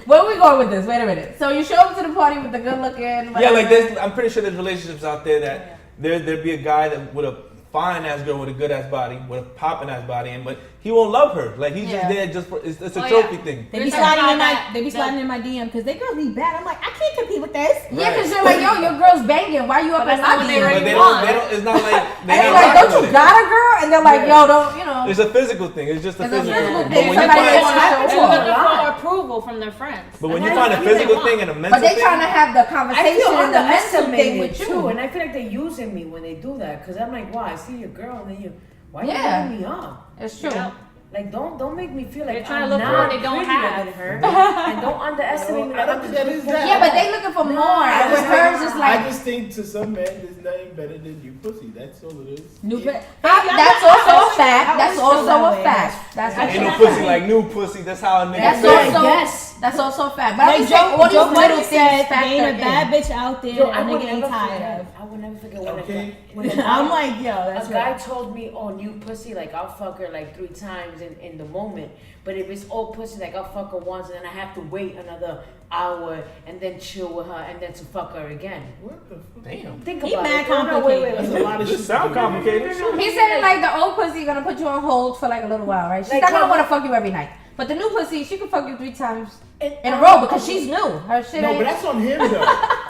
where we going with this? Wait a minute. So you show up to the party with the good looking. Yeah, like I'm pretty sure there's relationships out there that there'd be a guy that with a fine ass girl with a good ass body, with a popping ass body, but he won't love her. Like he's just there just for it's a Oh, trophy yeah. thing. They We're be talking sliding in about my that- they be sliding in my DM because they girls be bad. I'm like, I can't compete with this. Yeah, because you're like, yo, your girl's banging. Why you up But in that's my not what they DM? really But they want. don't. It's not like And they're you're not like, don't rocking you with it. got a girl? And they're like, yo, don't. It's a physical thing. It's just a It's a physical physical thing. thing. But when you Somebody find, wants to show They're off. looking for approval from their friends. but when you And find a that's what they physical want. thing and a mental But they thing, trying to have the I conversation feel and the mental thing underestimated with too, you. and I feel like they're using me when they do that. Cause I'm like, wow, I see your girl, and then why you Yeah. hitting me up? It's true. Yeah. Like, don't make me feel like They're trying I'm to look for not what they don't prettier have. than her, and don't underestimate me. I don't think that is that. Yeah, but they looking for more. I And with just hers, think- it's I like, just think to some men, there's nothing better than you pussy. That's all it is. that's also a fact. That's also a fact. That's ain't no also a pussy fact. like new pussy. That's how a nigga That's feel. also Yes. that's also a fact. But I'm Like just saying, all Joe these Budden little said, things there ain't a factor bad in. bitch out there Yo, that I a will nigga ain't never tired forget. of. I will never forget when Okay. when a guy, I'm like, yo, that's a guy right. told me, oh, new pussy, like I'll fuck her like 3 times in the moment. But if it's old pussy, like I'll fuck her once and then I have to wait another hour and then chill with her and then to fuck her again. What the fuck? Damn. Think He about mad it. No, wait. That's a lot of shit. This sound complicated. He said like the old pussy gonna put you on hold for like a little while, right? She's Like not gonna how- want to fuck you every night. But the new pussy, she can fuck you 3 times And- in a row because she's new. Her shit No, but ain't. that's on him though.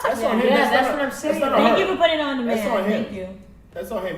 That's on him. Yeah, that's that's not what I'm That's saying. not on Thank you her. for putting it on the That's man. on him. Thank you. That's on him.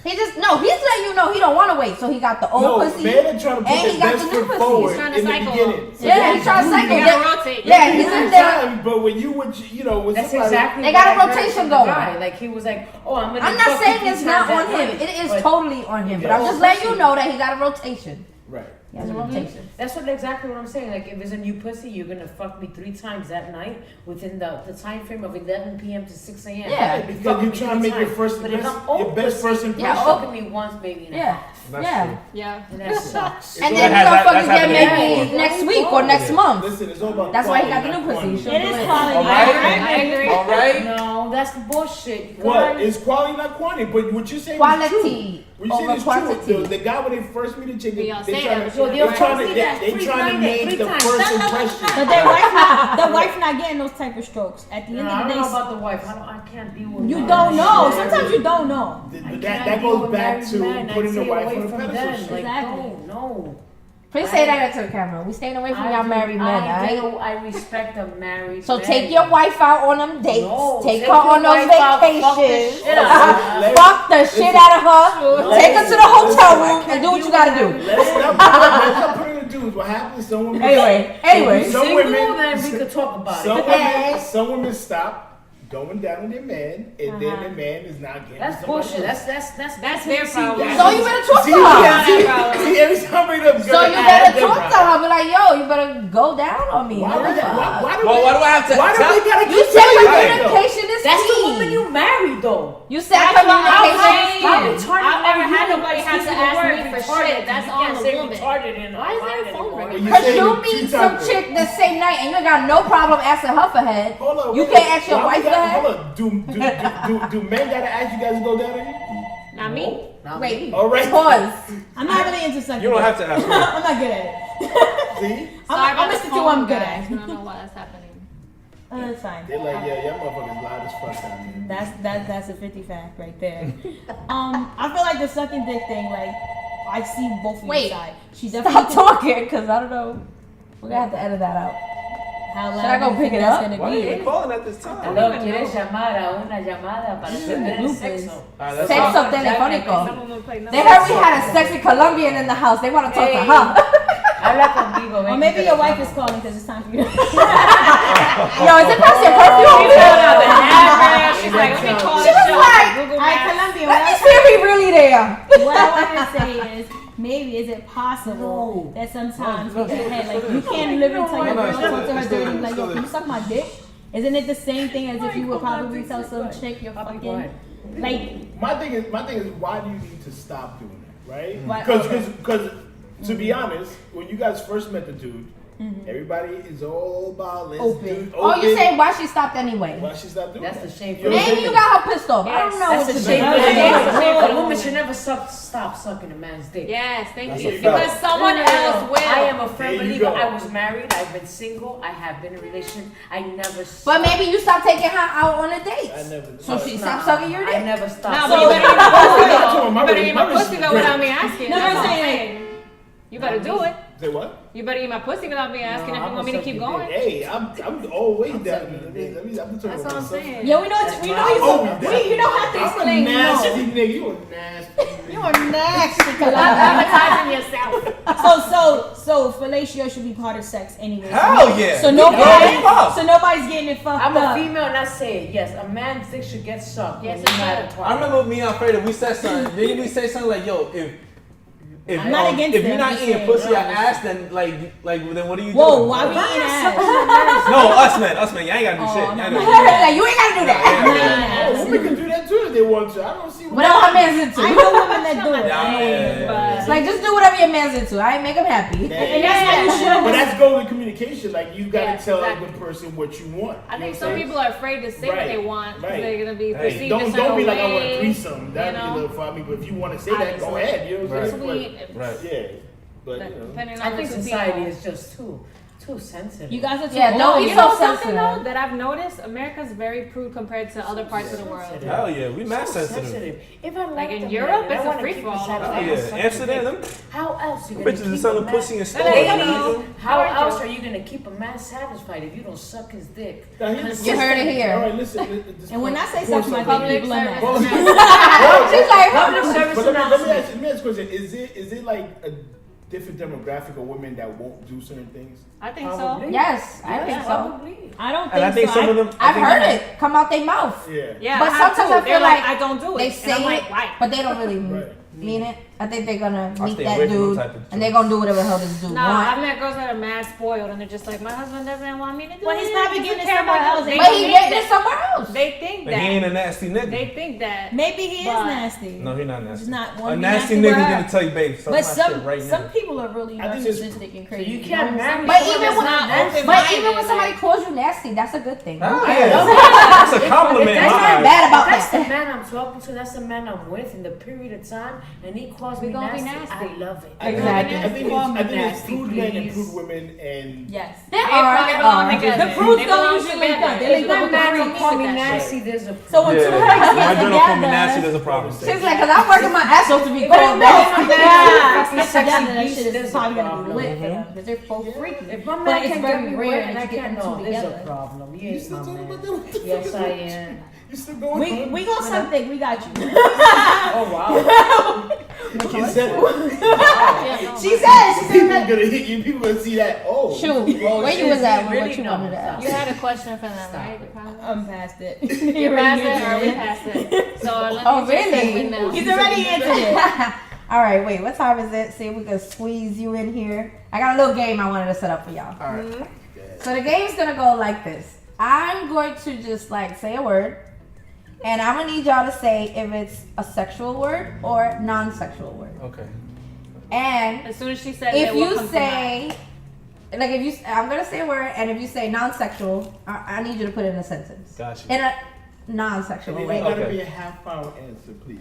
He just no. He's letting you know he don't want to wait. So he got the old No, pussy. man, are trying to put and he his got best the new foot pussy. forward He's trying to in the cycle. beginning. Yeah, he's trying to You cycle. gotta rotate. Yeah, he's in there. Time, but when you would, you know, with That's somebody, exactly They what got a I heard rotation from the going. guy. Like he was like, oh, I'm gonna. I'm not fuck saying 50 it's not times on that him. night. It is But totally on him. But Yeah. I'm just letting you know that he got a rotation. right? He has a rotation. That's exactly what I'm saying. Like if it's a new pussy, you're gonna fuck me 3 times that night within the time frame of 11 p.m. to 6 a.m. Yeah. You Because fuck you're me trying to 3 make your times. first, But if best, I'm old your best pussy, first you're impression. fucking me once, maybe. Yeah. That's Yeah. true. Yeah. And that sucks. And So then that he's gonna has- fuck that's again happened maybe before. next week or next month. Listen, it's all about That's why he got quality, the new not pussy. quantity. Should It do is it. quality. All right. I agree. All right. No, wrong. That's bullshit. What? It's quality, not quantity. But what you're saying is true. Quality What you're saying over is quantity. true. The guy when they first meet a chick, they Beyonce, trying that to, was your they trying to make the first impression. But the wife not getting those type of strokes. At the end I of the don't know day, about the wife. I can't deal with you men. don't know. Sometimes you don't know. That goes back to putting the wife on the pedestal. Like, Exactly. no. Please say that into the camera. We staying away from y'all married men, alright? I respect a married So man. take your wife out on them dates. No, take her your on those wife out, fuck the vacations. shit out. Fuck the shit out of her. Take her to the hotel room and do what you gotta do. Let's not put it in the dudes. What happens? Some women. Anyway. Some Single, women. then we could talk about Some it. women. Some women stop going down on their man, and then the man is not getting. That's somebody bullshit. else. That's their problem. So you better talk to See, her. see, every time I bring it up, So you better talk to her. Be like, yo, you better go down on me. Why do they? Why do I have to Why do tell? they gotta You keep said telling that, though? communication is That's the key. woman you married, though. You said How communication. retarded I've never are had you? nobody have to Excuse ask the me word for retarded. shit. That's You on can't the say woman. retarded in Why is there a phone anymore. ringing? You Cause say you it meet two some times. chick the same night and you ain't got no problem asking her for head. Hold on. You wait. can't ask your Why we wife for gotta- head. Hold on. Do men gotta ask you guys to go down on you? Not me. Not Wait. me. All right. Pause. I'm not really into sucking. You don't have to ask me. I'm not good at it. See? I'm listening to what I'm good at. I don't know why that's happening. That's fine. They're like, yeah, y'all motherfuckers loud as fuck down there. That's a 50 fact right there. I feel like the sucking dick thing, like I see both of your Wait. side. She Stop definitely talking, cause I don't know. We're gonna have to edit that out. how loud Should I go you pick think it that's up? gonna Why are you be. calling at this time? Hello, ¿quieres llamar a una llamada para tener bloopers. sexo? That's Sexo all. telefónico. Someone will play They heard we had a sexy Colombian in the house. They want to talk to Hey. her. Habla conmigo. Or ven, maybe que your te wife llamo. is calling because it's time for you. Yo, is it past your curfew over She's there? out the address. She's like, let me call She the was show. like, Google Alright, Maps. Colombia, Let me see if he really there. what I want to say is, maybe is it possible that sometimes we get ahead, like you can't literally tell your No, girl it's talk still- to her it's still- dirty, like it's yo, still- can you suck my dick? Isn't it the same thing as if you would probably tell some chick you're Go fucking ahead. like? My thing is, why do you need to stop doing that, right? Why- Because, to be honest, when you guys first met the dude, everybody is all about let's Open. do Oh, you saying why she stopped anyway? why she stop doing That's that? the shameful You know what I'm Maybe you got her pissed off. I don't know That's what the to shameful do. Yeah. thing. A woman should never stop sucking a man's dick. Yes, thank That's you. what you got. Because someone else will. I am a firm There you believer. go. I was married. I've been single. I have been in a relationship. I never. But maybe you stopped taking her out on a I date. never. So she stopped sucking your I dick. never stopped. No, So- but you better eat my I pussy told though. him my You better eat my relationship pussy is though great. without me asking. No, That's I'm all I'm saying- saying. You better do it. Say what? You better eat my pussy without me asking if you want me to keep going. Hey, I'm always down. Let me. I'm talking That's about what I'm myself. saying. Yeah, we know it's, we know he's Oh, you know how to I'm a explain. nasty No. nigga. You a nasty. You are nasty. Stop advertising yourself. So fellatio should be part of sex anyway. Hell yeah. So Yeah, nobody's getting it fucked I'm a up. female and I say it. Yes, a man's dick should get sucked. Yes, when it you're not should. a partner. I remember me and Alfredo, we said something. Didn't we say something like, yo, if I'm not against if it, you're I'm not just eating saying. pussy or ass, then then what are you Whoa, doing? why we eating ass? No, us man. Y'all ain't gotta do Oh, shit. I'm Y'all not- gotta do Like, you ain't gotta do that. Oh, women can do that too if they want to. I don't see what. Whatever her man's into. I know women that do it. Yeah. Like, just do whatever your man's into. I ain't make him happy. And that's how you should. But that's go with communication. Like you gotta Yes, tell exactly. the person what you want. I You think know some what I'm people are afraid to say what Right, they want because right. they're gonna be saying? perceived Hey, a don't certain be like I way, want a threesome. That'd you be a know? little for me. But if you want to say that, go Obviously. ahead. You know what I'm saying? Sweet. Right. But, yeah, but you know. Depending I on think the two society people. is just too sensitive. You guys are too Yeah, old. don't be You so know something sensitive. though that I've noticed? America's very prude compared to other parts of the world. sensitive. Hell yeah, we mad So sensitive. If I like in the Europe, man and it's I a wanna free keep for all. him Hell satisfied, yeah, suck his Amsterdam, dick. them How else you gonna bitches keep are selling a man- pussy in No, stores. no, Ladies, no. how How else are are you gonna keep a man satisfied if you don't suck his dick? Now, here's the You heard it thing. here. All right, listen. And when I say pour suck my something dick, in. people are mad. Public service She's like, Public service But let me announcement. ask you this question: Is it like a different demographic of women that won't do certain things? I think so. Probably. yes, I think so. Probably. I don't think And I think so. some of them. I've think- heard it come out their mouth. Yeah. Yeah, But I have sometimes too. I feel They're like I don't do it. They And say I'm it, like, why? but they don't really Right. mean it. I think they're gonna I'll meet stay that away from them dude, type of and they're gonna do whatever the hell this dude No, wants. I've met girls that are mad spoiled and they're just like, my husband doesn't want me to do Well, it. he's probably He getting doesn't care somewhere about else. you." But he getting it somewhere else. They think But he ain't that. a nasty nigga. They think that. Maybe he is But- nasty. No, he not Just nasty. not A one nasty with nigga her. gonna tell you, babe, stop But my some shit right some now. people are really I think it's- narcissistic and So crazy. you can't marry But someone even that's when, not open-minded, but even when somebody like- calls you nasty, that's a good thing. Ah, I yeah. love That's a compliment. There's in my nothing eyes. bad about That's the that. man I'm talking to. That's the man I'm with in the period of time, and he calls We me gonna be nasty. nasty. I love it. Exactly. I think Call me it's nasty, prude men and please. prude women and Yes. There They are. probably belong together. The prudes They don't belong usually link together. up. They If link my up with man the don't freaks. call Call me me nasty. nasty. There's a So when two Yeah. freaks My get girl call me nasty, together, there's a problem. She's like, cause I'm working my ass off to be but called no, nasty. yeah, Fucking get sexy together, that beast, shit is there's a probably gonna be problem. lit for them because they're both freaky. If my But man it's can very get me rare wet that and I you get can't them know, two there's a together. problem. You You ain't still my talking about man. that? Yes, I am. You still going? We gon' something. We got you. Oh wow. You said it. She said. People gonna hit you. People gonna see that. Oh, Shoot, Oh, where shit, you was at you with really what you know. wanted to ask? You had a question for them, Stop right? it. I'm past it. You're past it or we past it? So let me Oh, just say really? we know. He's already answered it. All right, wait. What time is it? See if we can squeeze you in here. I got a little game I wanted to set up for y'all. all right. So the game's gonna go like this. I'm going to just like say a word, and I'm gonna need y'all to say if it's a sexual word or non-sexual word. Okay. And As soon as she said if it, what you comes to mind? say, like if you, I'm gonna say a word, and if you say non-sexual, I need you to put it in a sentence. Gotcha. In a non-sexual And it way. ain't gotta Okay. be a half-hour answer, please.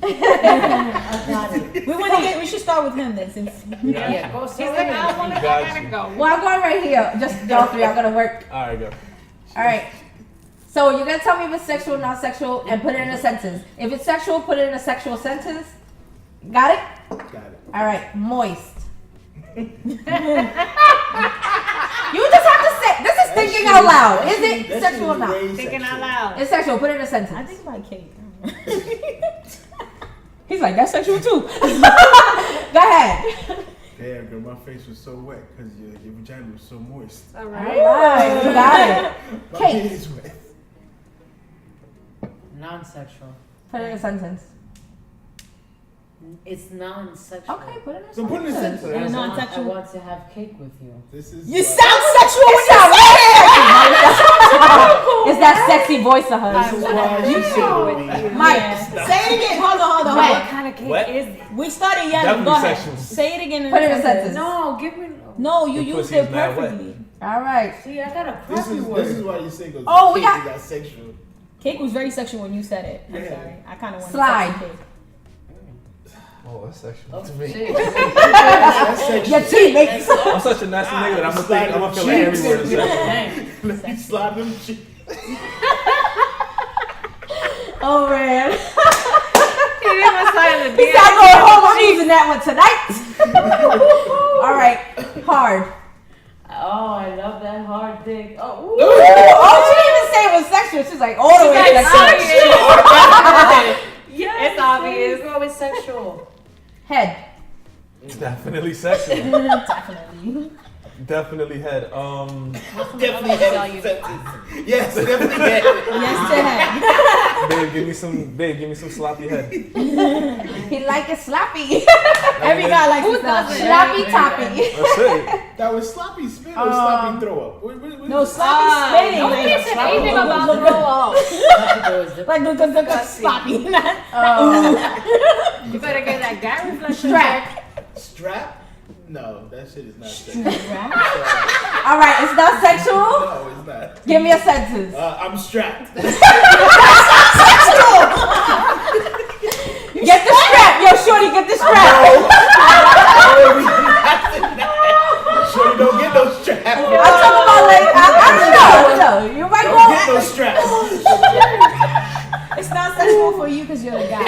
We should start with him then, since Yeah, go He's sit like, in. I wanna, I Got gotta you. go. Well, I'm going right here. Just y'all three. I'm gonna work. All right, go. All right. So you're gonna tell me if it's sexual, non-sexual, and put it in a sentence. If it's sexual, put it in a sexual sentence. Got it? Got it. All right. Moist. You just have to say. This is thinking out loud. Is it sexual or not? Thinking out loud. It's sexual. Put it in a I sentence. think about cake. He's like, that's sexual too. Go ahead. Damn, girl, my face was so wet because your vagina was so moist. All All right. right. You got it. My Cake. face is wet. Non-sexual. Put it in a sentence. It's non-sexual. Okay. Put it in a sentence. So put it in a sentence. And I non-sexual. want to have cake with you. This is You why- sound sexual when you It's that sexy voice of hers. This is why she said me. Mike. Yeah. Say it again. Hold on. Wet. What kind of cake What? is it? We started yelling. Definitely Go ahead. sexual. Say it again. Put it in a sentence. No, give me. No, you Your used pussy it is mad wet. perfectly. All right. See, I got a This crappy is word. why you say goes. Oh, we cake got- is not sexual. Cake was very sexual when you said it. I'm Yeah. sorry. I kind of want Slide. to cake. Oh, that's sexual Oh, to me. shit. That's sexual. Your teammates. I'm such a nasty nigga that I'm gonna feel like every word is sexual. Dang. Let me slide them cheeks. Oh man. He didn't even sign the He said, I'm going home. I'm using that one tonight. All right. Hard. Oh, I love that hard dick. Oh, Oh, she didn't even say it was sexual. She's like, all the way sexual. yeah, It's obvious. Go with sexual. Head. Definitely sexual. Definitely. Definitely head. Definitely had sentence. Yes, definitely had. Yes to head. Babe, give me some sloppy head. He like it sloppy. Every guy likes Who to stop. doesn't? Sloppy toppy. That's it. That was sloppy spit or sloppy throw up? No, sloppy spitting. Nobody Like, said anything about the roll off. like the sloppy. You better get that guy reflection. Strap. Strap? No, that shit is not sexual. All right, it's not sexual. No, it's not. Give me a sentence. I'm strapped. Get the strap. Yo, shorty, get the strap. Shorty, don't get no strap. I'm talking about like, I don't know. You might Don't get go. no strap. It's not sexual for you because you're a guy.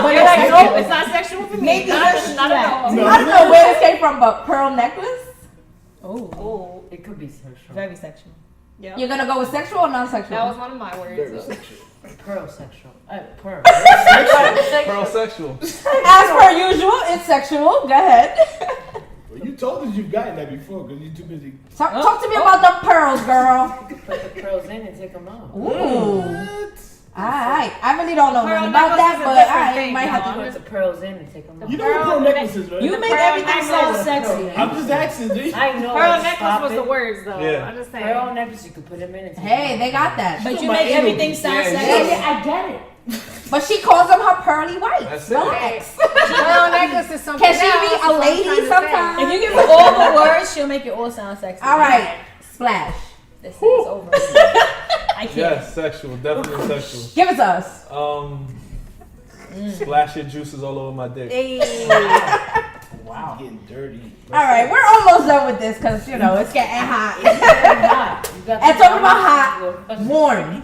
But you're like, nope, it's not sexual for me. Maybe not, you're not at all. No. I don't know where this came from, but pearl necklace. Oh, Oh, It could be sexual. very sexual. yeah. You're gonna go with sexual or non-sexual? That was one of my words. Very so. sexual. Pearl sexual. Pearl. Pearl sexual. As per usual, it's sexual. Go ahead. Well, you told us you've gotten that before because you're too busy. Talk to me about the pearls, girl. Put the pearls in and take them out. Ooh. What? Alright, I really don't know Pearl nothing about necklace that, is a but different I thing, might have y'all. to Put the pearls in and take them out. You know what pearl necklaces, right? You make pearl everything sound necklace. sexy. I'm just asking, G. I know. Pearl it. necklace Stop was it. the words though. Yeah. I'm just saying. Pearl necklace, you could put them in and take Hey, them they out. got that. But you My make anal everything beads. sound Yeah, sexy. yeah. I get it. But she calls them her pearly whites. That's it. Relax. Pearl necklace is something Can she else, be is a what I'm lady trying to say. sometimes? If you give her all the words, she'll make it all sound sexy. All right, splash. This is over. I can't. Yes, sexual, definitely sexual. Give it to us. Splash your juices all over my dick. Wow. Getting dirty. All right, we're almost done with this because you know it's getting hot. And talking about hot, warm.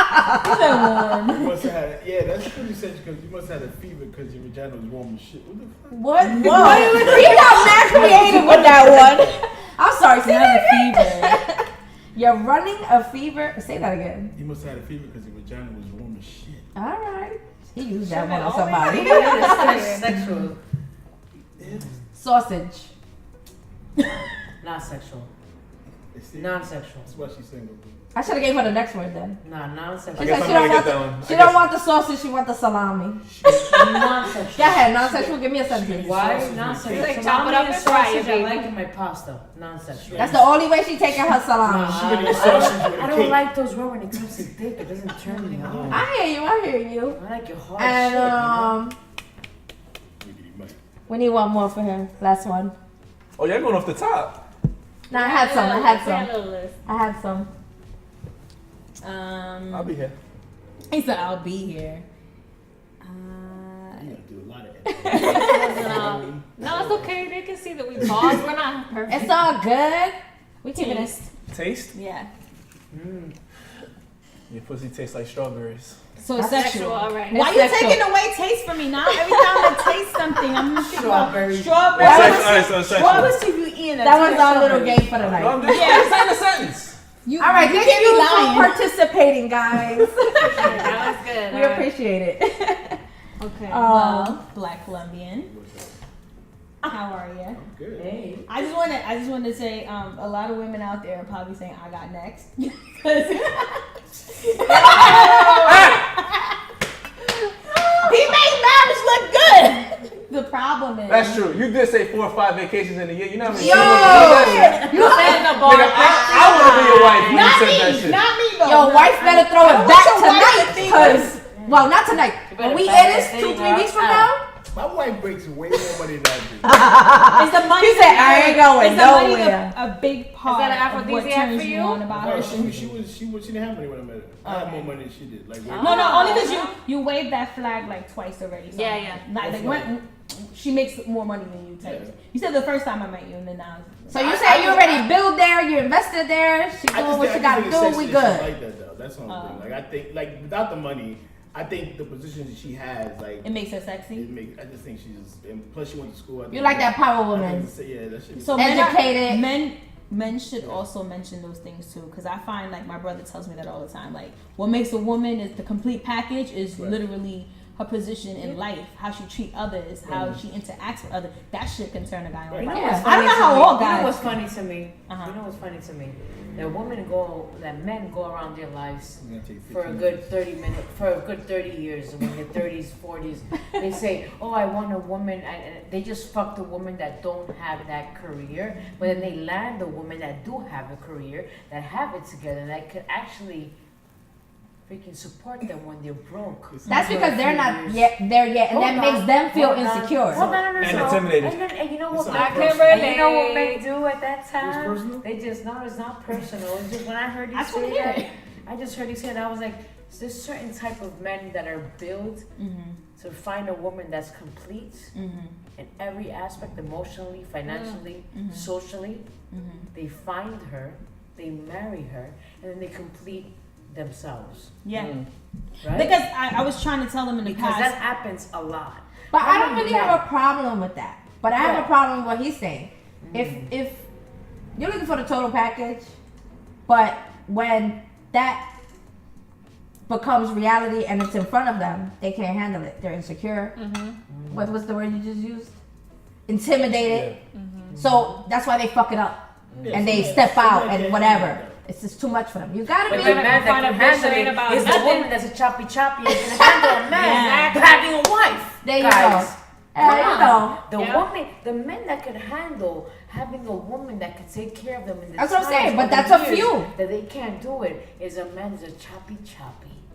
You must have had, yeah, that's pretty essential because you must have had a fever because your vagina was warm as shit. What the fuck? What? Whoa! He got mad creative with that one. I'm sorry. Say that again. Fever. You're running a fever. Say that again. You must have had a fever because your vagina was warm as shit. All right. He used that one on always somebody. It's sexual, Sausage. not sexual. It's it. Non-sexual. That's why she's single. I should have gave her the next word then. Nah, I non-sexual. She guess said I'm she gonna don't get that want one. the, she I don't guess- want the sausage. She want the salami. Non-sexual. Go ahead, non-sexual. Give me a sentence. Why? She's Non-sexual. like, chop it Salami up and and fry it, sausage I baby. like in my pasta. Non-sexual. That's the only way she taking her salami. She gonna eat sausage with a I don't cake. like those raw when it comes to dick. It doesn't turn me on. I hear you. I hear you. I like your hard And shit. You know? Wiggity Mike. we need one more for him. Last one. Oh, you're going off the top. No, I had some. I had Yeah, some. little list. I had some. I'll be here. He said, I'll be here. You gotta do a lot of editing. No, it's okay. They can see that we paused. We're not perfect. It's all good. We keep it. Taste? Yeah. Your pussy tastes like strawberries. So it's That's sexual. Sexual, all right. Why It's you sexual. taking away taste from me now? Every time I taste something, I'm gonna think about Strawberry. strawberry. That Sex- was- all right, so it's sexual. What was you eating? That was our little game for the No, I'm night. just saying a sentence. You, All right, you thank can't you be for lying. participating, guys. That was good. We all right. appreciate it. Okay. Well, Black Colombian. How are you? Good. Hey. I just wanted to say, a lot of women out there are probably saying I got next. 'Cause- he made marriage look good. The problem is That's true. You did say 4 or 5 vacations in a year. You know how many Yo! that You said the bar. Nigga, I want to be your wife when you not said me, that shit. not me though. Yo, wife better throw I it want back your wife tonight, to think cause well, not tonight. When we back air this that 2-3 thing weeks from out. now, My wife breaks way more money than I do. Is the money? He said, "I ain't going is the money nowhere." a big part that an of what aphrodisiac turns for you you? on about No, her? she didn't have money when I met her. I had more money than she did. Like, No, only because you waved that flag like twice already. So Yeah, yeah. Like when she makes more money than you. Type. Yeah. You said the first time I met you, and then now. so you say you already built there, you invested there. She doing what she gotta think sex do. We is good. Like that though. That's the only thing. Like I think, like without the money, I think the position that she has, like It makes her sexy. I just think she's, and plus she went to school. I You think like that power I woman. think it's- Yeah, that shit. So Educated. men should also mention those things too, because I find like my brother tells me that all the time. Like what makes a woman is the complete package is Right. literally her position in life, how she treat others, how she interacts with others. That shit can turn a guy on. Right. fire. Yeah. I don't know how all You know guys. what's funny to me? Uh-huh. You know what's funny to me? That men go around their lives It's gonna take for a 15 good minutes. 30 minutes, for a good 30 years. And when they're 30s, 40s, they say, "Oh, I want a woman," and they just fucked a woman that don't have that career. But then they land a woman that do have a career, that have it together, that could actually freaking support them when they're broke. That's For a because they're few not years. yet there yet, and that Hold makes on, them feel hold on, insecure. hold on, And so- intimidated. And you know what? It's I not can personal. And you know what relate. men do at that time? personal? They just it's not personal. It's just when I heard you I just wanna say hear that, it. I just heard you say that. I was like, there's certain type of men that are built to find a woman that's complete in every aspect, emotionally, financially, socially. They find her, they marry her, and then they complete themselves. Yeah, Right? because I was trying to tell them in the Because past. that happens a lot. But I don't How really many have a problem with that. But I have Yeah. a problem with what he's saying. If you're looking for the total package, but when that becomes reality and it's in front of them, they can't handle it. They're insecure. What's the word you just used? Intimidated. So that's why they fuck it up. Yeah, And they so step that- out so and that- whatever. It's just too much for them. You gotta But be. the man that find can a bitch that handle ain't it about is the nothing. woman that's a choppy and can handle a man Exactly. having a wife. There you guys. go. Come You on. know. The Yeah. woman, the men that could handle having a woman that could take care of them in the That's what I'm saying, times but or the that's a years few. that they can't do it is a man that's a choppy.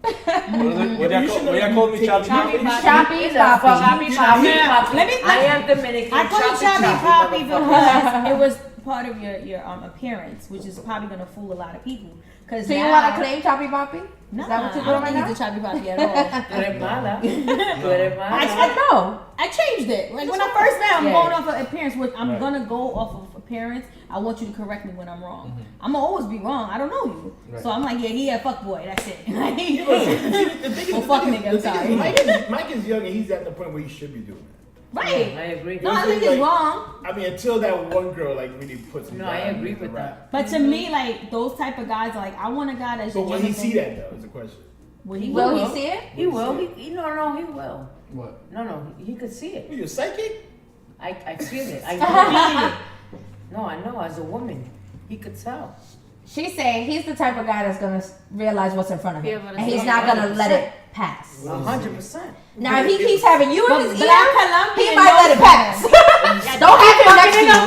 What y'all call me? Choppy Choppy Choppy? Poppy. Choppy He's a Poppy. fucking Choppy choppy poppy. Let me- I am Dominican. I call you Choppy Poppy Poppy because it was part of your appearance, which is probably gonna fool a lot of people. Cause So you now- want to claim Choppy Poppy? Nah, Is that what I you're don't doing right think now? he's a Choppy Poppy at all. Tú eres mala. Tú eres mala. I know. I changed it. Like when I first met, I'm Yeah. going off of appearance. Which I'm Right. gonna go off of appearance. I want you to correct me when I'm wrong. I'm gonna always be wrong. I don't know you, Right. so I'm like, yeah, fuck boy. That's it. The thing is, Well, fuck nigga, I'm sorry. Mike is young and he's at the point where he should be doing it. Right. I agree. No, I think it's wrong. I mean, until that one girl like really puts him No, down. I agree it's a with wrap. But to me, like those type of guys, like I want a guy that's. But will he just- see that though? Is the question. Will he? Will he see it? He will. He no, he will. What? No, he could see it. Are you a psychic? I feel it. I know it. No, I know. As a woman, he could tell. She's saying he's the type of guy that's gonna realize what's in front of Be him, able to and see he's it. not gonna let it pass. 100%. Now, if he keeps having you in But his ear, Black he Colombian might let it knows pass. better. Don't have him next to you.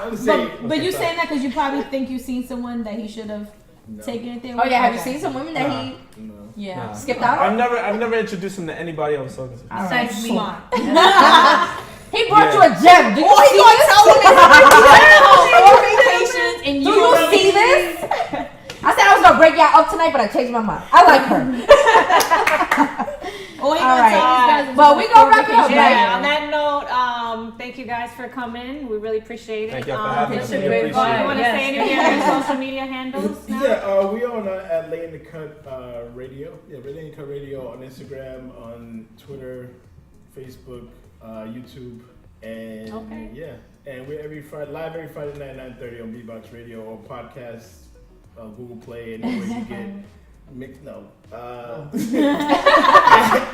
I'm saying. But you saying that because you probably think you've seen someone that he should have taken it there. Oh yeah, have you Okay. seen some women that he No. Yeah. Nah. skipped out I've on? never introduced him to anybody I was talking to. All right. Besides me. Smart. He brought you Yeah. a gem. Do you Oh, he see gonna this? tell me on vacations and Do you see this? I said I was gonna break y'all up tonight, but I changed my mind. I like her. Oh, he All gonna right. tell these guys. But we gonna wrap it up, Yeah, right? on that note, thank you guys for coming. We really appreciate it. Thank y'all for having us. it's a We great appreciate You it. want to Yes. say any of your social media handles now? Yeah, we on at Lay in the Cut Radio. Yeah, Lay in the Cut Radio on Instagram, on Twitter, Facebook, YouTube, and Okay. yeah, and we're live every Friday night 9:30 on Beatbox Radio or podcasts, Google Play, anywhere you get.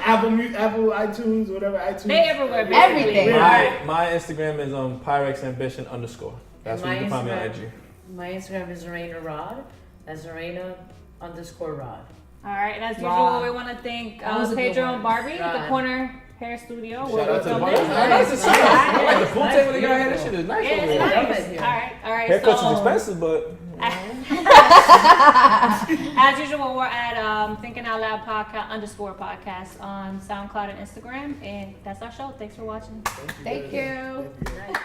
Apple, iTunes, whatever iTunes. They everywhere, basically. Everything. My Instagram is PyRexAmbition_. That's where you can find me on IG. My Instagram is Zarena Rod. That's Zarena_Rod. All right, and as usual, Wow. we want to thank That was a good Pedro one. and Barbie, the Right. Corner Hair Studio. Shout out to the filming. bar. Nice to see you. I like the pool Nice, table they got here. This beautiful. shit is nice Yeah, over it's here. Love nice. it here. All right. Haircuts So, is expensive, but as usual, we're at Thinking Out Loud _podcast on SoundCloud and Instagram, and that's our show. Thanks for watching. Thank you. Thank you.